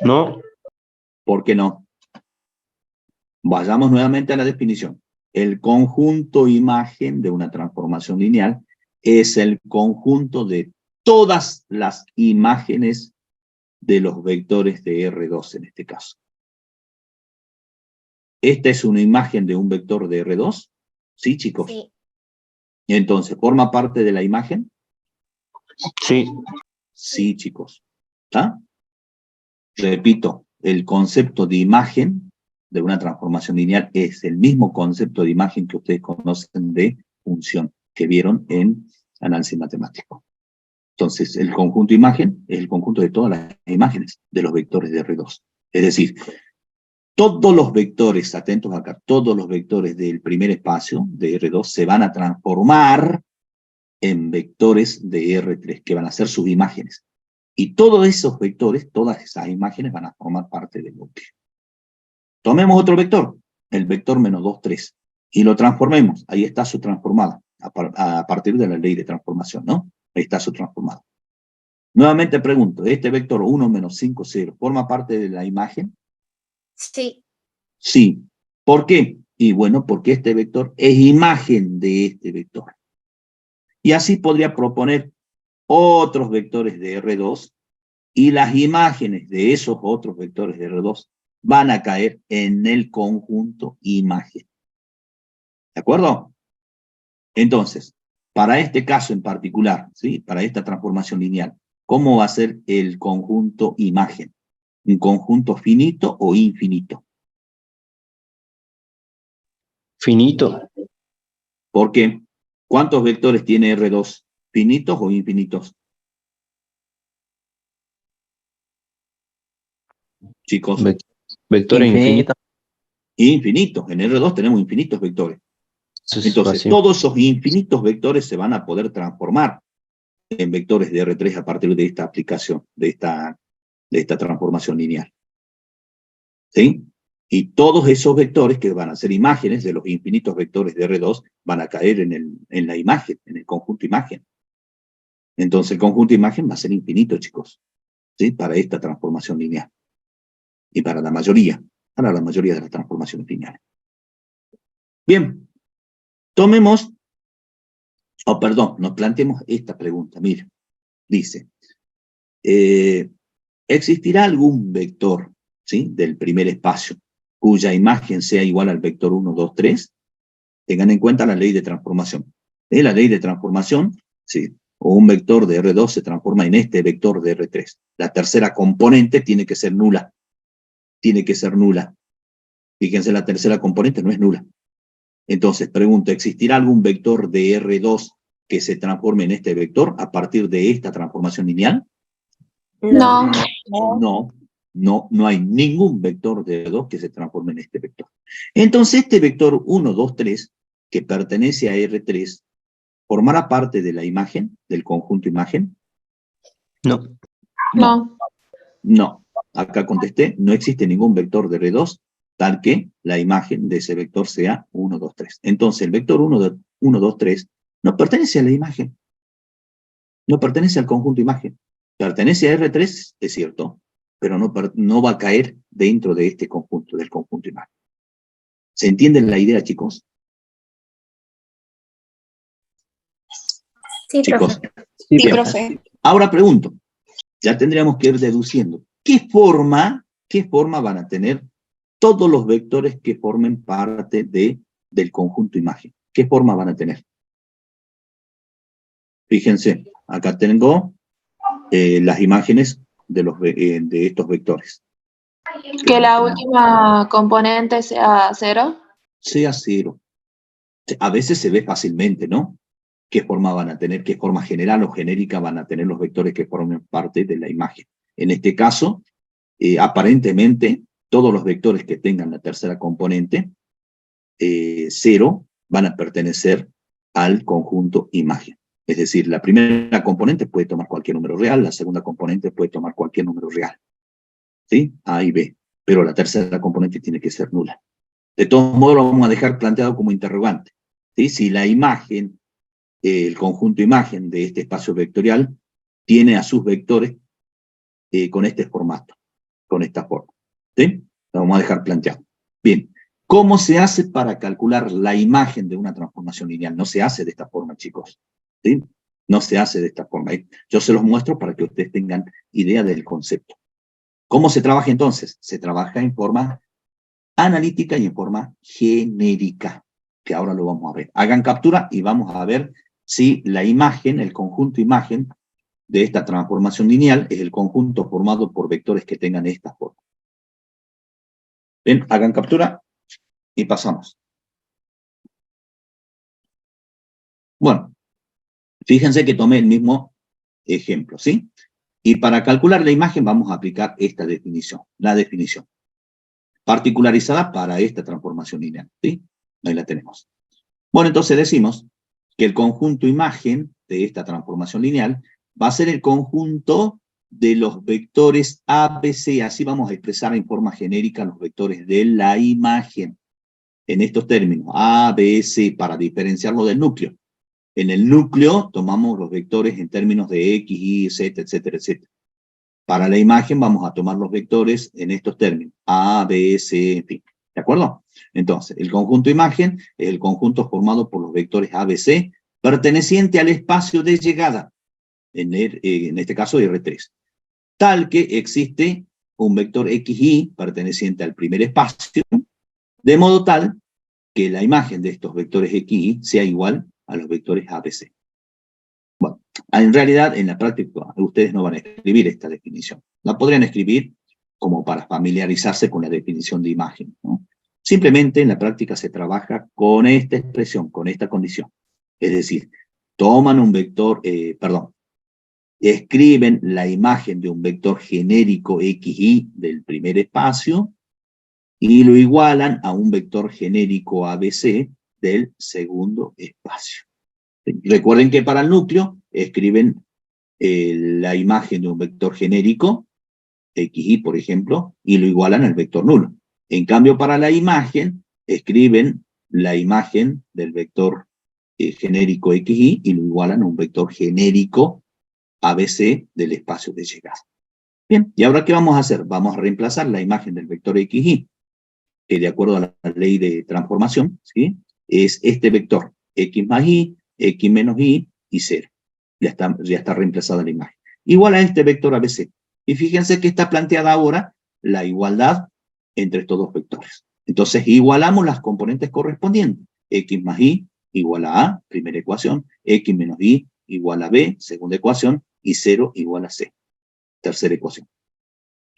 No. ¿Por qué no? Vayamos nuevamente a la definición. El conjunto imagen de una transformación lineal es el conjunto de todas las imágenes de los vectores de R2 en este caso. ¿Esta es una imagen de un vector de R2? ¿Sí, chicos? Sí. Entonces, ¿forma parte de la imagen? Sí. Sí, chicos. ¿Está? Repito, el concepto de imagen de una transformación lineal es el mismo concepto de imagen que ustedes conocen de función, que vieron en análisis matemático. Entonces, el conjunto imagen es el conjunto de todas las imágenes de los vectores de R2. Es decir, todos los vectores, atentos acá, todos los vectores del primer espacio de R2 se van a transformar en vectores de R3, que van a ser sus imágenes. Y todos esos vectores, todas esas imágenes van a formar parte del núcleo. Tomemos otro vector, el vector menos 2, 3, y lo transformemos. Ahí está su transformada, a partir de la ley de transformación, ¿no? Ahí está su transformada. Nuevamente pregunto, ¿este vector 1 menos 5, 0 forma parte de la imagen? Sí. Sí. ¿Por qué? Y bueno, porque este vector es imagen de este vector. Y así podría proponer otros vectores de R2, y las imágenes de esos otros vectores de R2 van a caer en el conjunto imagen. ¿De acuerdo? Entonces, para este caso en particular, ¿sí? Para esta transformación lineal, ¿cómo va a ser el conjunto imagen? ¿Un conjunto finito o infinito? Finito. ¿Por qué? ¿Cuántos vectores tiene R2? ¿Finitos o infinitos? Chicos. Vectores infinitos. Infinitos. En R2 tenemos infinitos vectores. Entonces, todos esos infinitos vectores se van a poder transformar en vectores de R3 a partir de esta aplicación, de esta transformación lineal. ¿Sí? Y todos esos vectores que van a ser imágenes de los infinitos vectores de R2 van a caer en la imagen, en el conjunto imagen. Entonces, el conjunto imagen va a ser infinito, chicos, ¿sí? Para esta transformación lineal. Y para la mayoría de las transformaciones lineales. Bien. Tomemos, nos planteemos esta pregunta. Mira, dice, ¿existirá algún vector, ¿sí? Del primer espacio cuya imagen sea igual al vector 1, 2, 3? Tengan en cuenta la ley de transformación. La ley de transformación, ¿sí? O un vector de R2 se transforma en este vector de R3. La tercera componente tiene que ser nula. Tiene que ser nula. Fíjense, la tercera componente no es nula. Entonces, pregunto, ¿existirá algún vector de R2 que se transforme en este vector a partir de esta transformación lineal? No. No hay ningún vector de R2 que se transforme en este vector. Entonces, este vector 1, 2, 3, que pertenece a R3, ¿formará parte de la imagen, del conjunto imagen? No. No. Acá contesté, no existe ningún vector de R2 tal que la imagen de ese vector sea 1, 2, 3. Entonces, el vector 1, 2, 3 no pertenece a la imagen. No pertenece al conjunto imagen. Pertenece a R3, es cierto, pero no va a caer dentro de este conjunto, del conjunto imagen. ¿Se entiende la idea, chicos? Sí, chicos. profe. Sí, profe. Ahora pregunto, ya tendríamos que ir deduciendo, ¿qué forma van a tener todos los vectores que formen parte del conjunto imagen? ¿Qué forma van a tener? Fíjense, acá tengo las imágenes de estos vectores. Que la última componente sea 0. Sea 0. A veces se ve fácilmente, ¿no? ¿Qué forma van a tener? ¿Qué forma general o genérica van a tener los vectores que formen parte de la imagen? En este caso, aparentemente, todos los vectores que tengan la tercera componente, 0, van a pertenecer al conjunto imagen. Es decir, la primera componente puede tomar cualquier número real, la segunda componente puede tomar cualquier número real. ¿Sí? A y B. Pero la tercera componente tiene que ser nula. De todos modos, lo vamos a dejar planteado como interrogante. ¿Sí? Si la imagen, el conjunto imagen de este espacio vectorial, tiene a sus vectores con este formato, con esta forma. ¿Sí? Lo vamos a dejar planteado. Bien. ¿Cómo se hace para calcular la imagen de una transformación lineal? No se hace de esta forma, chicos. ¿Sí? No se hace de esta forma. Yo se los muestro para que ustedes tengan idea del concepto. ¿Cómo se trabaja entonces? Se trabaja en forma analítica y en forma genérica, que ahora lo vamos a ver. Hagan captura y vamos a ver si la imagen, el conjunto imagen de esta transformación lineal es el conjunto formado por vectores que tengan esta forma. Bien, hagan captura y pasamos. Bueno, fíjense que tomé el mismo ejemplo, ¿sí? Y para calcular la imagen vamos a aplicar esta definición, la definición particularizada para esta transformación lineal, ¿sí? Ahí la tenemos. Bueno, entonces decimos que el conjunto imagen de esta transformación lineal va a ser el conjunto de los vectores ABC. Así vamos a expresar en forma genérica los vectores de la imagen. En estos términos, A, B, C, para diferenciarlo del núcleo. En el núcleo tomamos los vectores en términos de X, Y, Z, etcétera, etcétera. Para la imagen vamos a tomar los vectores en estos términos, A, B, C, en fin. ¿De acuerdo? Entonces, el conjunto imagen es el conjunto formado por los vectores A, B, C, perteneciente al espacio de llegada, en este caso R3. Tal que existe un vector XY perteneciente al primer espacio, de modo tal que la imagen de estos vectores XY sea igual a los vectores ABC. Bueno, en realidad, en la práctica, ustedes no van a escribir esta definición. La podrían escribir como para familiarizarse con la definición de imagen, ¿no? Simplemente en la práctica se trabaja con esta expresión, con esta condición. Es decir, toman un vector, escriben la imagen de un vector genérico XY del primer espacio y lo igualan a un vector genérico ABC del segundo espacio. Recuerden que para el núcleo escriben la imagen de un vector genérico, XY por ejemplo, y lo igualan al vector nulo. En cambio para la imagen escriben la imagen del vector genérico XY y lo igualan a un vector genérico ABC del espacio de llegada. Bien, ¿y ahora qué vamos a hacer? Vamos a reemplazar la imagen del vector XY, que de acuerdo a la ley de transformación, ¿sí?, es este vector, X más Y, X menos Y y 0. Ya está reemplazada la imagen. Igual a este vector ABC. Y fíjense que está planteada ahora la igualdad entre estos dos vectores. Entonces igualamos las componentes correspondientes. X más Y igual a A, primera ecuación, X menos Y igual a B, segunda ecuación, y 0 igual a C, tercera ecuación.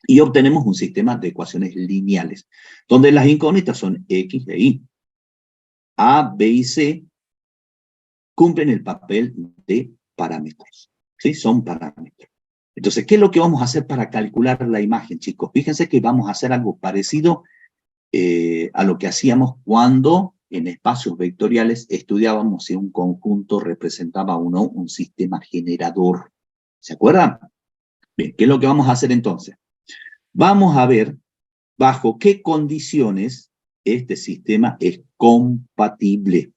Y obtenemos un sistema de ecuaciones lineales, donde las incógnitas son X e Y. A, B y C cumplen el papel de parámetros, ¿sí? Son parámetros. Entonces, ¿qué es lo que vamos a hacer para calcular la imagen, chicos? Fíjense que vamos a hacer algo parecido a lo que hacíamos cuando en espacios vectoriales estudiábamos si un conjunto representaba o no un sistema generador. ¿Se acuerdan? Bien, ¿qué es lo que vamos a hacer entonces? Vamos a ver bajo qué condiciones este sistema es compatible.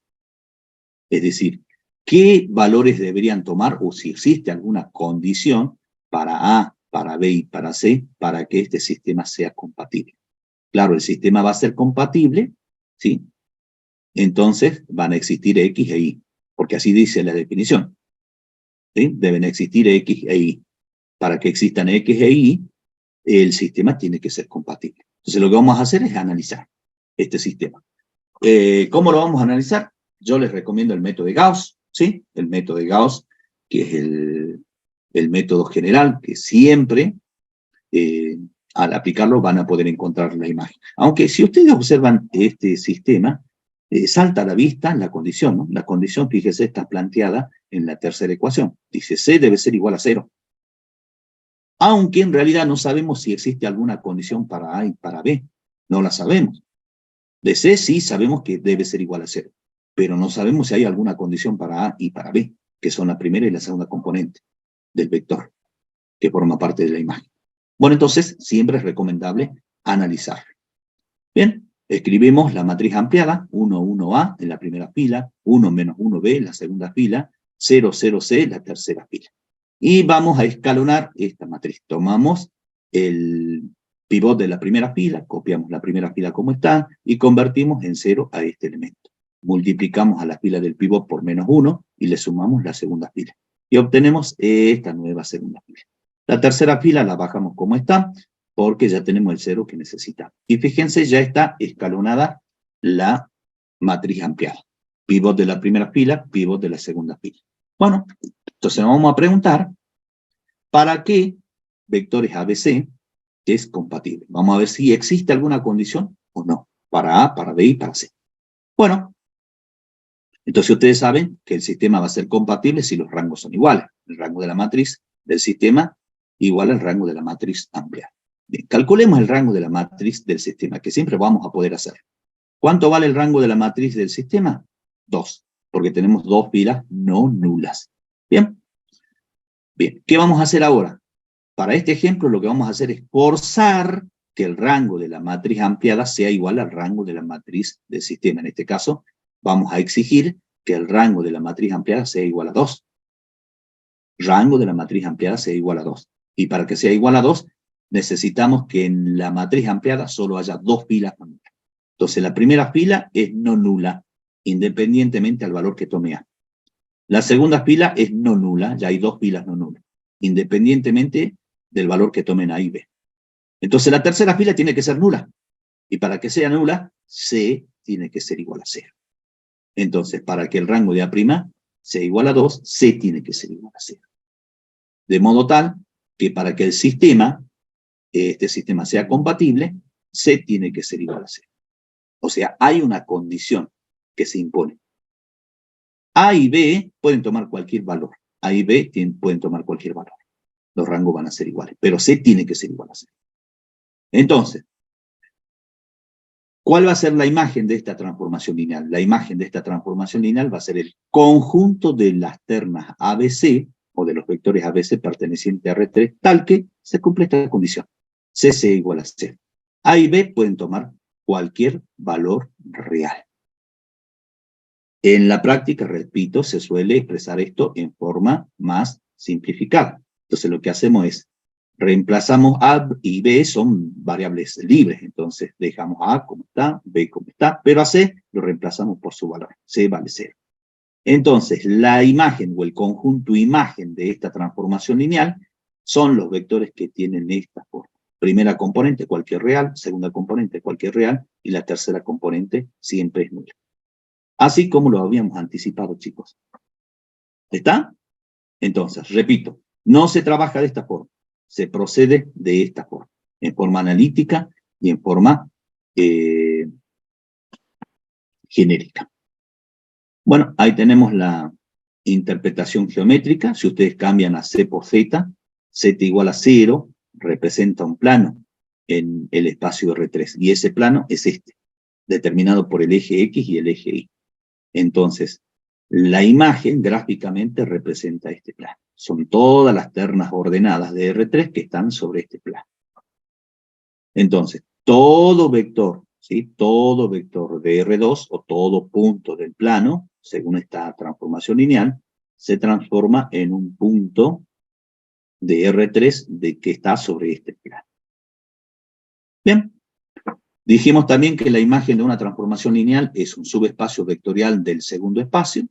Es decir, qué valores deberían tomar o si existe alguna condición para A, para B y para C para que este sistema sea compatible. Claro, el sistema va a ser compatible, ¿sí? Entonces van a existir X e Y, porque así dice la definición, ¿sí? Deben existir X e Y. Para que existan X e Y, el sistema tiene que ser compatible. Entonces lo que vamos a hacer es analizar este sistema. ¿Cómo lo vamos a analizar? Yo les recomiendo el método de Gauss, ¿sí? El método de Gauss, que es el método general, que siempre al aplicarlo van a poder encontrar la imagen. Aunque si ustedes observan este sistema, salta a la vista la condición, ¿no? La condición, fíjese, está planteada en la tercera ecuación. Dice C debe ser igual a 0. Aunque en realidad no sabemos si existe alguna condición para A y para B. No la sabemos. De C sí sabemos que debe ser igual a 0. Pero no sabemos si hay alguna condición para A y para B, que son la primera y la segunda componente del vector, que forma parte de la imagen. Bueno, entonces siempre es recomendable analizar. Bien, escribimos la matriz ampliada, 1, 1A en la primera fila, 1 menos 1B en la segunda fila, 0, 0C en la tercera fila. Y vamos a escalonar esta matriz. Tomamos el pivot de la primera fila, copiamos la primera fila como está, y convertimos en 0 a este elemento. Multiplicamos a la fila del pivot por menos 1, y le sumamos la segunda fila. Y obtenemos esta nueva segunda fila. La tercera fila la bajamos como está, porque ya tenemos el 0 que necesitamos. Y fíjense, ya está escalonada la matriz ampliada. Pivot de la primera fila, pivot de la segunda fila. Bueno, entonces nos vamos a preguntar, ¿para qué vectores ABC es compatible? Vamos a ver si existe alguna condición o no, para A, para B y para C. Bueno, entonces ustedes saben que el sistema va a ser compatible si los rangos son iguales. El rango de la matriz del sistema igual al rango de la matriz ampliada. Bien, calculemos el rango de la matriz del sistema, que siempre vamos a poder hacer. ¿Cuánto vale el rango de la matriz del sistema? 2. porque tenemos dos filas no nulas. ¿Bien? Bien, ¿qué vamos a hacer ahora? Para este ejemplo lo que vamos a hacer es forzar que el rango de la matriz ampliada sea igual al rango de la matriz del sistema. En este caso, vamos a exigir que el rango de la matriz ampliada sea igual a 2. Rango de la matriz ampliada sea igual a 2. Y para que sea igual a 2, necesitamos que en la matriz ampliada solo haya dos filas no nulas. Entonces, la primera fila es no nula, independientemente al valor que tome A. La segunda fila es no nula, ya hay dos filas no nulas, independientemente del valor que tomen A y B. Entonces, la tercera fila tiene que ser nula. Y para que sea nula, C tiene que ser igual a 0. Entonces, para que el rango de A' sea igual a 2, C tiene que ser igual a 0. De modo tal que para que el sistema, este sistema sea compatible, C tiene que ser igual a 0. O sea, hay una condición que se impone. A y B pueden tomar cualquier valor. A y B pueden tomar cualquier valor. Los rangos van a ser iguales, pero C tiene que ser igual a 0. Entonces, ¿cuál va a ser la imagen de esta transformación lineal? La imagen de esta transformación lineal va a ser el conjunto de las ternas ABC, o de los vectores ABC pertenecientes a R3, tal que se cumple esta condición. CC igual a 0. A y B pueden tomar cualquier valor real. En la práctica, repito, se suele expresar esto en forma más simplificada. Entonces lo que hacemos es, reemplazamos A y B, son variables libres, entonces dejamos A como está, B como está, pero a C lo reemplazamos por su valor, C vale 0. Entonces, la imagen o el conjunto imagen de esta transformación lineal son los vectores que tienen esta forma. Primera componente, cualquier real, segunda componente, cualquier real, y la tercera componente siempre es nula. Así como lo habíamos anticipado, chicos. ¿Está? Entonces, repito, no se trabaja de esta forma, se procede de esta forma, en forma analítica y en forma genérica. Bueno, ahí tenemos la interpretación geométrica. Si ustedes cambian a C por Z, Z igual a 0, representa un plano en el espacio R3, y ese plano es este, determinado por el eje X y el eje Y. Entonces, la imagen gráficamente representa este plano. Son todas las ternas ordenadas de R3 que están sobre este plano. Entonces, todo vector, ¿sí? Todo vector de R2 o todo punto del plano, según esta transformación lineal, se transforma en un punto de R3 que está sobre este plano. Bien. Dijimos también que la imagen de una transformación lineal es un subespacio vectorial del segundo espacio,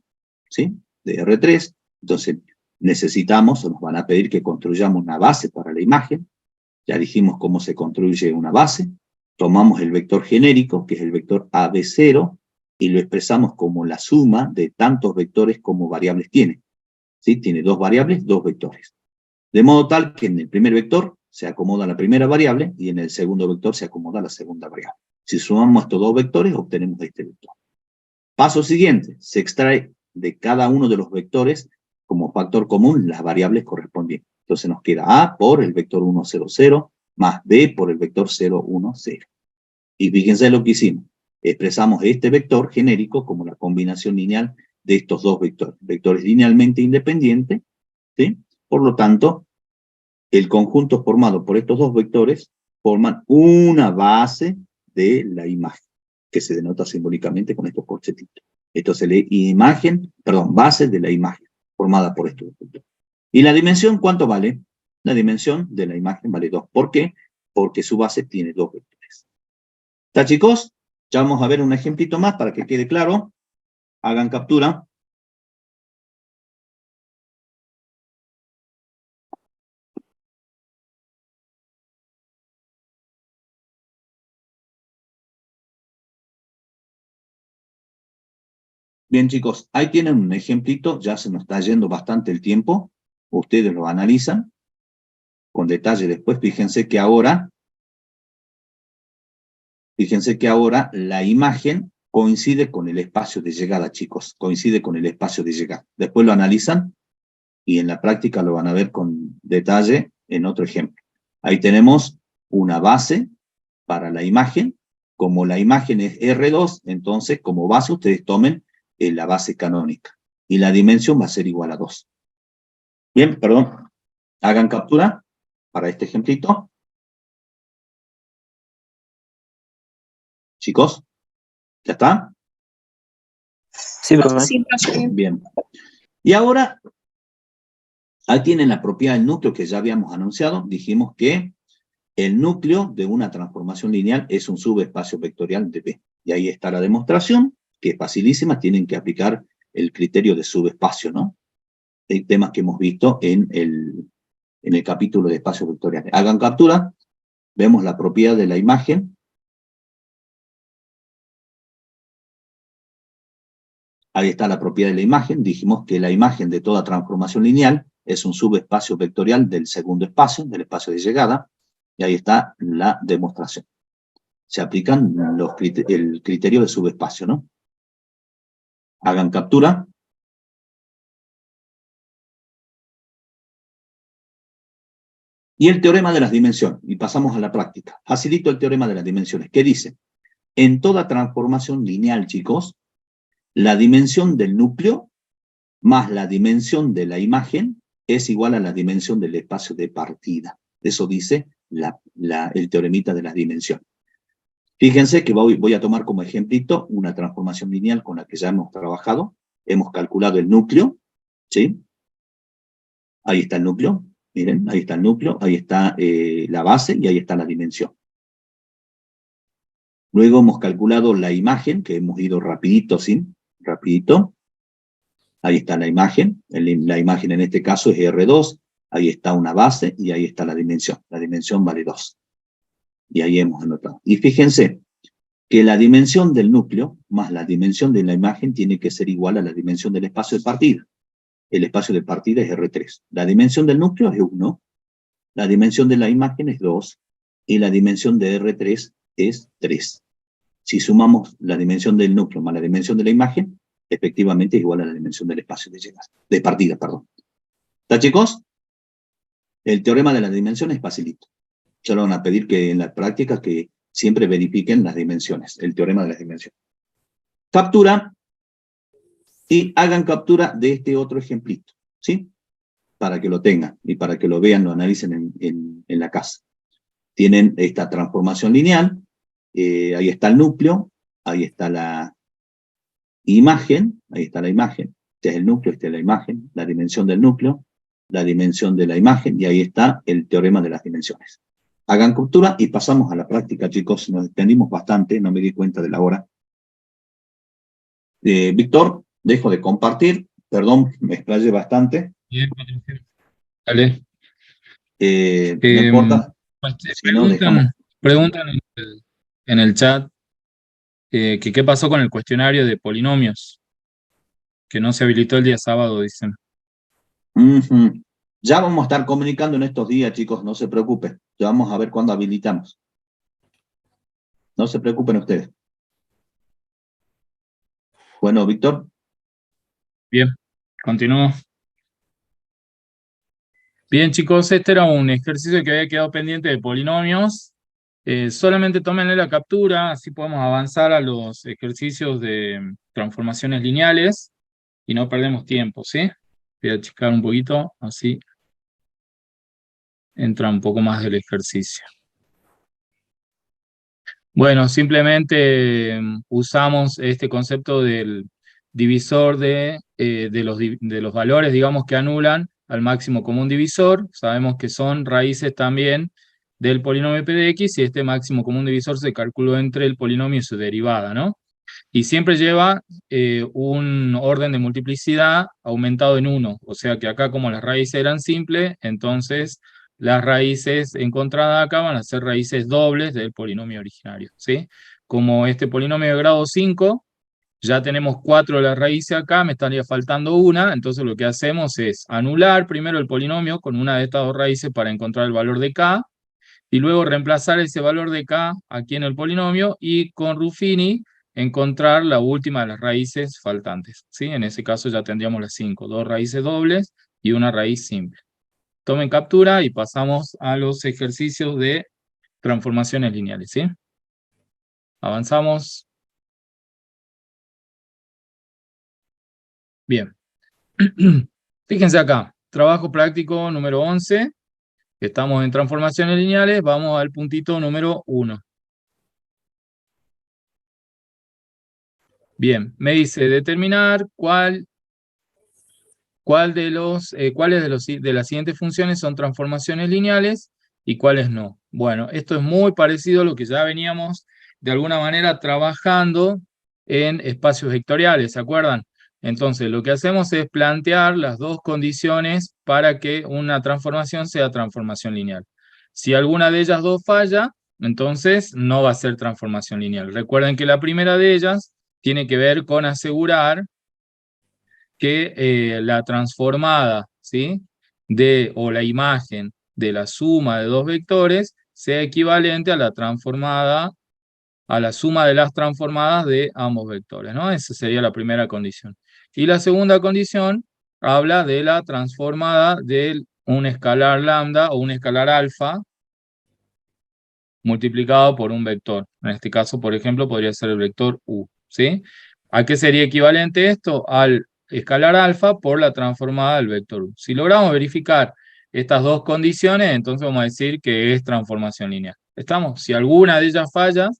¿sí? De R3. Entonces necesitamos, o nos van a pedir que construyamos una base para la imagen. Ya dijimos cómo se construye una base. Tomamos el vector genérico, que es el vector AB0, y lo expresamos como la suma de tantos vectores como variables tiene. ¿Sí? Tiene dos variables, dos vectores. De modo tal que en el primer vector se acomoda la primera variable y en el segundo vector se acomoda la segunda variable. Si sumamos estos dos vectores, obtenemos este vector. Paso siguiente, se extrae de cada uno de los vectores como factor común las variables correspondientes. Entonces nos queda A por el vector 1, 0, 0, más B por el vector 0, 1, 0. Y fíjense lo que hicimos. Expresamos este vector genérico como la combinación lineal de estos dos vectores. Vectores linealmente independientes, ¿sí? Por lo tanto, el conjunto formado por estos dos vectores forman una base de la imagen, que se denota simbólicamente con estos corchetitos. Esto se lee base de la imagen, formada por estos vectores. ¿Y la dimensión cuánto vale? La dimensión de la imagen vale 2. ¿Por qué? Porque su base tiene dos vectores. ¿Está, chicos? Ya vamos a ver un ejemplito más para que quede claro. Hagan captura. Bien, chicos, ahí tienen un ejemplito, ya se nos está yendo bastante el tiempo, ustedes lo analizan con detalle después. Fíjense que ahora la imagen coincide con el espacio de llegada, chicos, coincide con el espacio de llegada. Después lo analizan y en la práctica lo van a ver con detalle en otro ejemplo. Ahí tenemos una base para la imagen. Como la imagen es R2, entonces como base ustedes tomen la base canónica. Y la dimensión va a ser igual a 2. Bien, perdón. Hagan captura para este ejemplito. Chicos, ¿ya está? Sí, profe. Sí, profe. Bien. Y ahora, ahí tienen la propiedad del núcleo que ya habíamos anunciado. Dijimos que el núcleo de una transformación lineal es un subespacio vectorial de B. Y ahí está la demostración, que es facilísima. Tienen que aplicar el criterio de subespacio, ¿no? Hay temas que hemos visto en el capítulo de espacios vectoriales. Hagan captura. Vemos la propiedad de la imagen. Ahí está la propiedad de la imagen. Dijimos que la imagen de toda transformación lineal es un subespacio vectorial del segundo espacio, del espacio de llegada. Y ahí está la demostración. Se aplican el criterio de subespacio, ¿no? Hagan captura. Y el teorema de las dimensiones. Y pasamos a la práctica. Facilito el teorema de las dimensiones. ¿Qué dice? En toda transformación lineal, chicos, la dimensión del núcleo más la dimensión de la imagen es igual a la dimensión del espacio de partida. Eso dice el teoremita de las dimensiones. Fíjense que voy a tomar como ejemplito una transformación lineal con la que ya hemos trabajado. Hemos calculado el núcleo, ¿sí? Ahí está el núcleo, miren, ahí está el núcleo, ahí está la base y ahí está la dimensión. Luego hemos calculado la imagen, que hemos ido rapidito, ¿sí? Rapidito. Ahí está la imagen en este caso es R2, ahí está una base y ahí está la dimensión vale 2. Y ahí hemos anotado. Y fíjense que la dimensión del núcleo más la dimensión de la imagen tiene que ser igual a la dimensión del espacio de partida. El espacio de partida es R3. La dimensión del núcleo es 1, la dimensión de la imagen es 2 y la dimensión de R3 es 3. Si sumamos la dimensión del núcleo más la dimensión de la imagen, efectivamente es igual a la dimensión del espacio de partida, perdón. ¿Está, chicos? El teorema de las dimensiones es facilito. Solo van a pedir que en la práctica que siempre verifiquen las dimensiones, el teorema de las dimensiones. Captura y hagan captura de este otro ejemplito, ¿sí? Para que lo tengan y para que lo vean, lo analicen en la casa. Tienen esta transformación lineal, ahí está el núcleo, ahí está la imagen, ahí está la imagen, este es el núcleo, esta es la imagen, la dimensión del núcleo, la dimensión de la imagen, y ahí está el teorema de las dimensiones. Hagan captura y pasamos a la práctica, chicos. Nos extendimos bastante, no me di cuenta de la hora. Víctor, dejo de compartir, perdón, me explayé bastante. Bien, dale. No importa. Si no, dejamos. Preguntan en el chat que qué pasó con el cuestionario de polinomios, que no se habilitó el día sábado, dicen. Ya vamos a estar comunicando en estos días, chicos, no se preocupen. Ya vamos a ver cuándo habilitamos. No se preocupen ustedes. Bueno, Víctor. Bien, continúo. Bien, chicos, este era un ejercicio que había quedado pendiente de polinomios. Solamente tómenle la captura, así podemos avanzar a los ejercicios de transformaciones lineales y no perdemos tiempo, ¿sí? Voy a checar un poquito, así entra un poco más del ejercicio. Bueno, simplemente usamos este concepto del divisor de los valores, digamos, que anulan al máximo común divisor. Sabemos que son raíces también del polinomio p de x, y este máximo común divisor se calculó entre el polinomio y su derivada, ¿no? Y siempre lleva un orden de multiplicidad aumentado en 1, o sea que acá como las raíces eran simples, entonces las raíces encontradas acá van a ser raíces dobles del polinomio originario, ¿sí? Como este polinomio de grado 5, ya tenemos 4 de las raíces acá, me estaría faltando una, entonces lo que hacemos es anular primero el polinomio con una de estas dos raíces para encontrar el valor de k, y luego reemplazar ese valor de k aquí en el polinomio, y con Ruffini encontrar la última de las raíces faltantes, ¿sí? En ese caso ya tendríamos las 5, 2 raíces dobles y una raíz simple. Tomen captura y pasamos a los ejercicios de transformaciones lineales, ¿sí? Avanzamos. Bien. Fíjense acá, trabajo práctico número 11. Estamos en transformaciones lineales, vamos al puntito número 1. Bien, me dice determinar cuáles de las siguientes funciones son transformaciones lineales y cuáles no. Bueno, esto es muy parecido a lo que ya veníamos de alguna manera trabajando en espacios vectoriales, ¿se acuerdan? Entonces, lo que hacemos es plantear las dos condiciones para que una transformación sea transformación lineal. Si alguna de ellas dos falla, entonces no va a ser transformación lineal. Recuerden que la primera de ellas tiene que ver con asegurar que la transformada, ¿sí?, o la imagen de la suma de dos vectores sea equivalente a la transformada, a la suma de las transformadas de ambos vectores, ¿no? Esa sería la primera condición. Y la segunda condición habla de la transformada de un escalar lambda o un escalar alfa multiplicado por un vector. En este caso, por ejemplo, podría ser el vector u, ¿sí? ¿A qué sería equivalente esto? Al escalar alfa por la transformada del vector u. Si logramos verificar estas dos condiciones, entonces vamos a decir que es transformación lineal. ¿Estamos? Si alguna de ellas falla,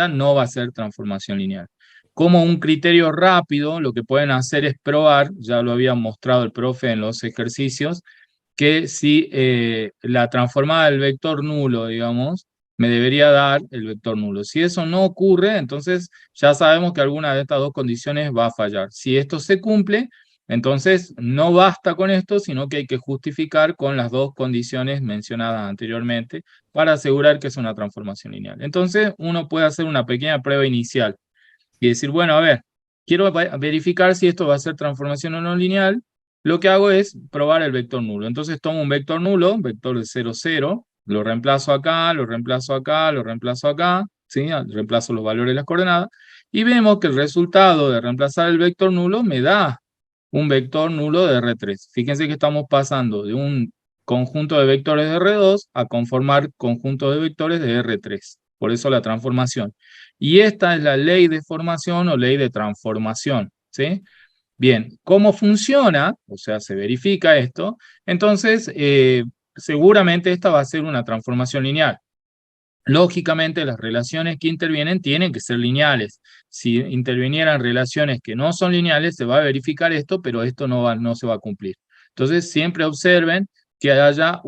no va a ser transformación lineal. Como un criterio rápido, lo que pueden hacer es probar, ya lo había mostrado el profe en los ejercicios, que si la transformada del vector nulo, digamos, me debería dar el vector nulo. Si eso no ocurre, entonces ya sabemos que alguna de estas dos condiciones va a fallar. Si esto se cumple, entonces no basta con esto, sino que hay que justificar con las dos condiciones mencionadas anteriormente para asegurar que es una transformación lineal. Entonces uno puede hacer una pequeña prueba inicial y decir, bueno, a ver, quiero verificar si esto va a ser transformación o no lineal. Lo que hago es probar el vector nulo. Entonces tomo un vector nulo, vector de 0, 0, lo reemplazo acá, lo reemplazo acá, lo reemplazo acá, ¿sí? Reemplazo los valores de las coordenadas, y vemos que el resultado de reemplazar el vector nulo me da un vector nulo de R3. Fíjense que estamos pasando de un conjunto de vectores de R2 a conformar conjunto de vectores de R3. Por eso la transformación. Y esta es la ley de formación o ley de transformación, ¿sí? Bien, ¿cómo funciona? O sea, se verifica esto. Entonces, seguramente esta va a ser una transformación lineal. Lógicamente, las relaciones que intervienen tienen que ser lineales. Si intervinieran relaciones que no son lineales, se va a verificar esto, pero esto no se va a cumplir. Entonces, siempre observen que haya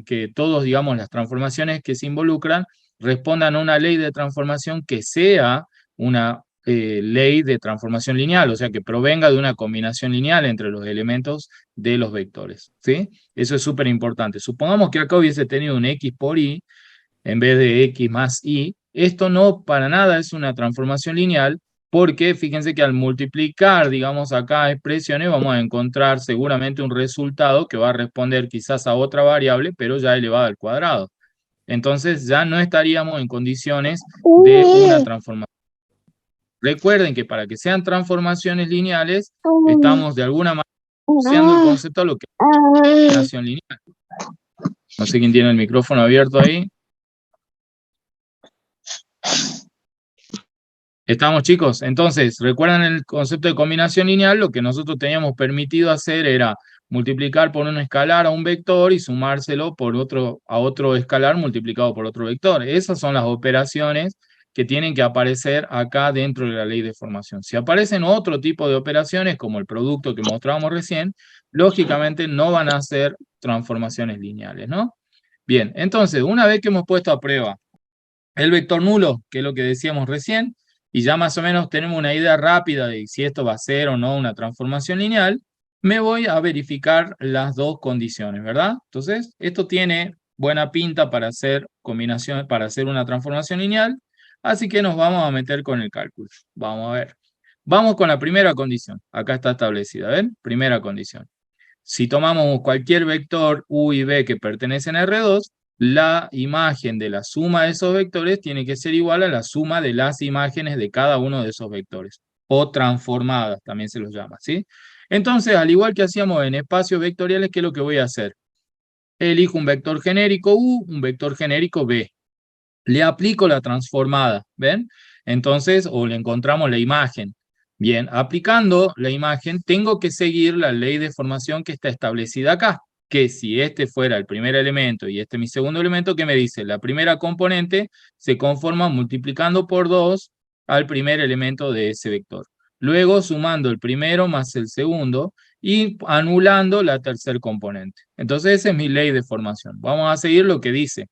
que todos, digamos, las transformaciones que se involucran respondan a una ley de transformación que sea una ley de transformación lineal, o sea, que provenga de una combinación lineal entre los elementos de los vectores, ¿sí? Eso es súper importante. Supongamos que acá hubiese tenido un x por y, en vez de x más y, esto no para nada es una transformación lineal, porque fíjense que al multiplicar, digamos, acá expresiones, vamos a encontrar seguramente un resultado que va a responder quizás a otra variable, pero ya elevada al cuadrado. Entonces ya no estaríamos en condiciones de una transformación. Recuerden que para que sean transformaciones lineales, estamos de alguna manera usando el concepto de lo que es una combinación lineal. No sé quién tiene el micrófono abierto ahí. ¿Estamos, chicos? Entonces, ¿recuerdan el concepto de combinación lineal? Lo que nosotros teníamos permitido hacer era multiplicar por un escalar a un vector y sumárselo a otro escalar multiplicado por otro vector. Esas son las operaciones que tienen que aparecer acá dentro de la ley de formación. Si aparecen otro tipo de operaciones, como el producto que mostrábamos recién, lógicamente no van a ser transformaciones lineales, ¿no? Bien, entonces, una vez que hemos puesto a prueba el vector nulo, que es lo que decíamos recién, y ya más o menos tenemos una idea rápida de si esto va a ser o no una transformación lineal, me voy a verificar las dos condiciones, ¿verdad? Entonces, esto tiene buena pinta para hacer una transformación lineal, así que nos vamos a meter con el cálculo. Vamos a ver. Vamos con la primera condición. Acá está establecida, ¿ven? Primera condición. Si tomamos cualquier vector u y b que pertenecen a R2, la imagen de la suma de esos vectores tiene que ser igual a la suma de las imágenes de cada uno de esos vectores, o transformadas, también se los llama, ¿sí? Entonces, al igual que hacíamos en espacios vectoriales, ¿qué es lo que voy a hacer? Elijo un vector genérico U, un vector genérico B. Le aplico la transformada, ¿ven? Entonces, o le encontramos la imagen. Bien, aplicando la imagen, tengo que seguir la ley de formación que está establecida acá, que si este fuera el primer elemento y este mi segundo elemento, ¿qué me dice? La primera componente se conforma multiplicando por 2 al primer elemento de ese vector. Luego sumando el primero más el segundo y anulando la tercer componente. Entonces esa es mi ley de formación. Vamos a seguir lo que dice.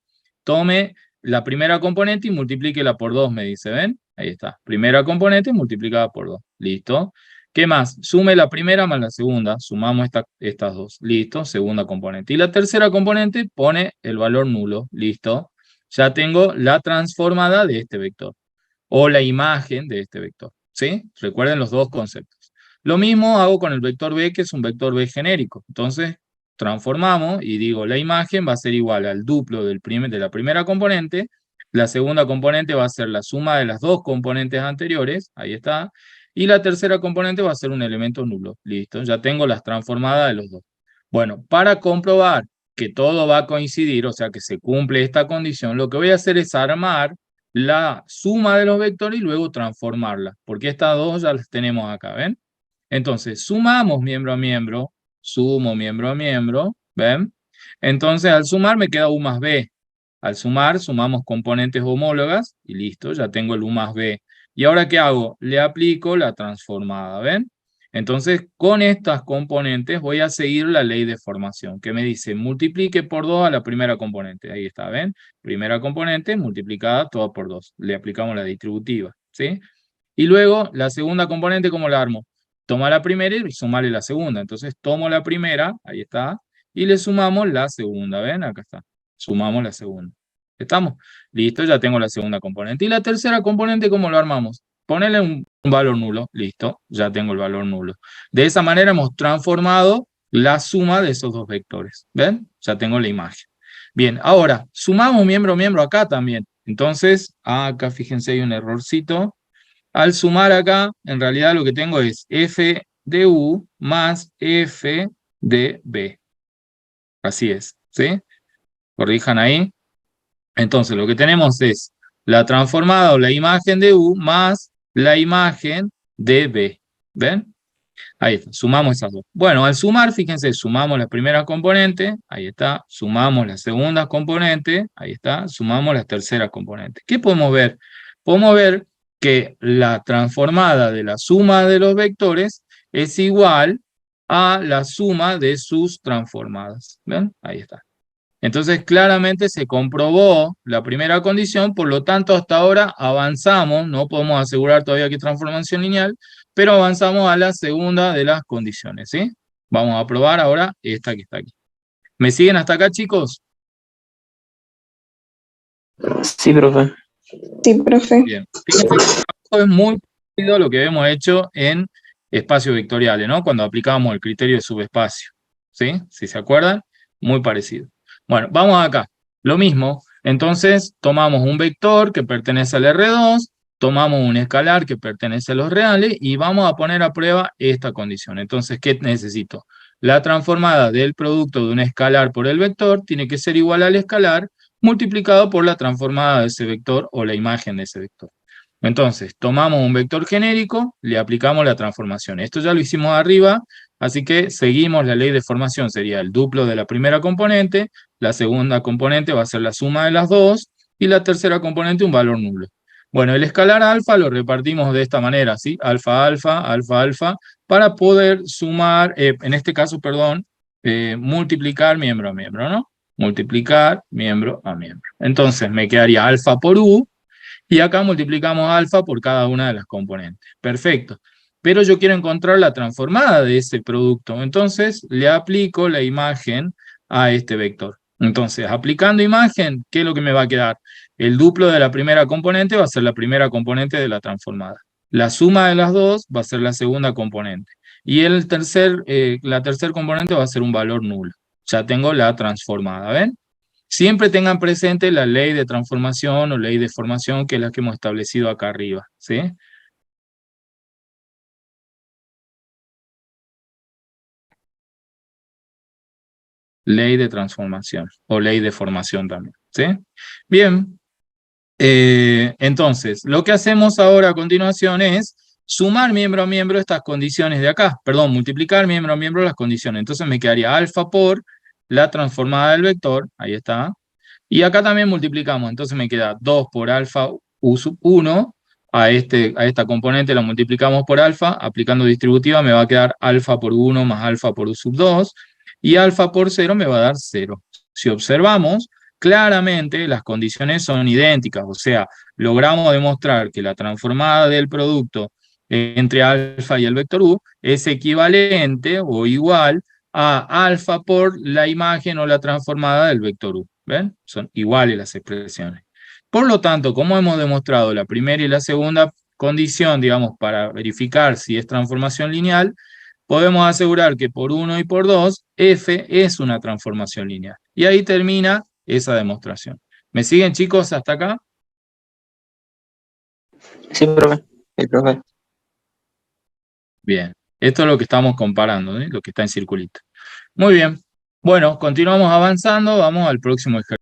Tome la primera componente y multiplíquela por 2, me dice, ¿ven? Ahí está. Primera componente multiplicada por 2. Listo. ¿Qué más? Sume la primera más la segunda. Sumamos estas dos. Listo. Segunda componente. Y la tercera componente pone el valor nulo. Listo. Ya tengo la transformada de este vector. O la imagen de este vector. ¿Sí? Recuerden los dos conceptos. Lo mismo hago con el vector B, que es un vector B genérico. Entonces, transformamos y digo, la imagen va a ser igual al duplo de la primera componente. La segunda componente va a ser la suma de las dos componentes anteriores. Ahí está. Y la tercera componente va a ser un elemento nulo. Listo, ya tengo las transformadas de los dos. Bueno, para comprobar que todo va a coincidir, o sea que se cumple esta condición, lo que voy a hacer es armar la suma de los vectores y luego transformarla, porque estas dos ya las tenemos acá, ¿ven? Entonces, sumamos miembro a miembro, sumo miembro a miembro, ¿ven? Entonces, al sumar me queda U más B. Al sumar, sumamos componentes homólogas y listo, ya tengo el U más B. ¿Y ahora qué hago? Le aplico la transformada, ¿ven? Entonces, con estas componentes voy a seguir la ley de formación, que me dice multiplique por 2 a la primera componente. Ahí está, ¿ven? Primera componente multiplicada toda por 2. Le aplicamos la distributiva, ¿sí? Y luego, la segunda componente, ¿cómo la armo? Toma la primera y sumarle la segunda. Entonces, tomo la primera, ahí está, y le sumamos la segunda, ¿ven? Acá está. Sumamos la segunda. ¿Estamos? Listo, ya tengo la segunda componente. Y la tercera componente, ¿cómo lo armamos? Ponerle un valor nulo. Listo, ya tengo el valor nulo. De esa manera hemos transformado la suma de esos dos vectores. ¿Ven? Ya tengo la imagen. Bien, ahora, sumamos miembro a miembro acá también. Entonces, acá fíjense, hay un errorcito. Al sumar acá, en realidad lo que tengo es f de u más f de b. Así es, ¿sí? Corrijan ahí. Entonces, lo que tenemos es la transformada o la imagen de u más la imagen de b. ¿Ven? Ahí está, sumamos esas dos. Bueno, al sumar, fíjense, sumamos la primera componente, ahí está, sumamos la segunda componente, ahí está, sumamos la tercera componente. ¿Qué podemos ver? Podemos ver que la transformada de la suma de los vectores es igual a la suma de sus transformadas. ¿Ven? Ahí está. Entonces, claramente se comprobó la primera condición, por lo tanto, hasta ahora avanzamos, no podemos asegurar todavía que es transformación lineal, pero avanzamos a la segunda de las condiciones, ¿sí? Vamos a probar ahora esta que está aquí. ¿Me siguen hasta acá, chicos? Sí, profe. Sí, profe. Bien. Fíjense que esto es muy parecido a lo que hemos hecho en espacios vectoriales, ¿no? Cuando aplicábamos el criterio de subespacio, ¿sí? Si se acuerdan, muy parecido. Bueno, vamos acá. Lo mismo, entonces tomamos un vector que pertenece al R2, tomamos un escalar que pertenece a los reales y vamos a poner a prueba esta condición. Entonces, ¿qué necesito? La transformada del producto de un escalar por el vector tiene que ser igual al escalar multiplicado por la transformada de ese vector o la imagen de ese vector. Entonces, tomamos un vector genérico, le aplicamos la transformación. Esto ya lo hicimos arriba, así que seguimos la ley de formación. Sería el duplo de la primera componente, la segunda componente va a ser la suma de las dos, y la tercera componente un valor nulo. Bueno, el escalar alfa lo repartimos de esta manera, ¿sí? Alfa, alfa, alfa, alfa, para poder sumar, en este caso, perdón, multiplicar miembro a miembro, ¿no? Multiplicar miembro a miembro. Entonces, me quedaría alfa por u, y acá multiplicamos alfa por cada una de las componentes. Perfecto. Pero yo quiero encontrar la transformada de ese producto. Entonces, le aplico la imagen a este vector. Entonces, aplicando imagen, ¿qué es lo que me va a quedar? El duplo de la primera componente va a ser la primera componente de la transformada. La suma de las dos va a ser la segunda componente. Y la tercer componente va a ser un valor nulo. Ya tengo la transformada, ¿ven? Siempre tengan presente la ley de transformación o ley de formación, que es la que hemos establecido acá arriba, ¿sí? Ley de transformación o ley de formación también, ¿sí? Bien, entonces, lo que hacemos ahora a continuación es sumar miembro a miembro estas condiciones de acá, perdón, multiplicar miembro a miembro las condiciones. Entonces me quedaría alfa por la transformada del vector, ahí está, y acá también multiplicamos, entonces me queda 2 por alfa u sub 1, a esta componente la multiplicamos por alfa, aplicando distributiva me va a quedar alfa por 1 más alfa por u sub 2, y alfa por 0 me va a dar 0. Si observamos, claramente las condiciones son idénticas, o sea, logramos demostrar que la transformada del producto entre alfa y el vector u es equivalente o igual a alfa por la imagen o la transformada del vector u. ¿Ven? Son iguales las expresiones. Por lo tanto, como hemos demostrado la primera y la segunda condición, digamos, para verificar si es transformación lineal, podemos asegurar que por 1 y por 2, f es una transformación lineal. Y ahí termina esa demostración. ¿Me siguen, chicos, hasta acá? Sí, profe. Sí, profe. Bien. Esto es lo que estamos comparando, ¿eh? Lo que está en circulito. Muy bien. Bueno, continuamos avanzando. Vamos al próximo ejercicio.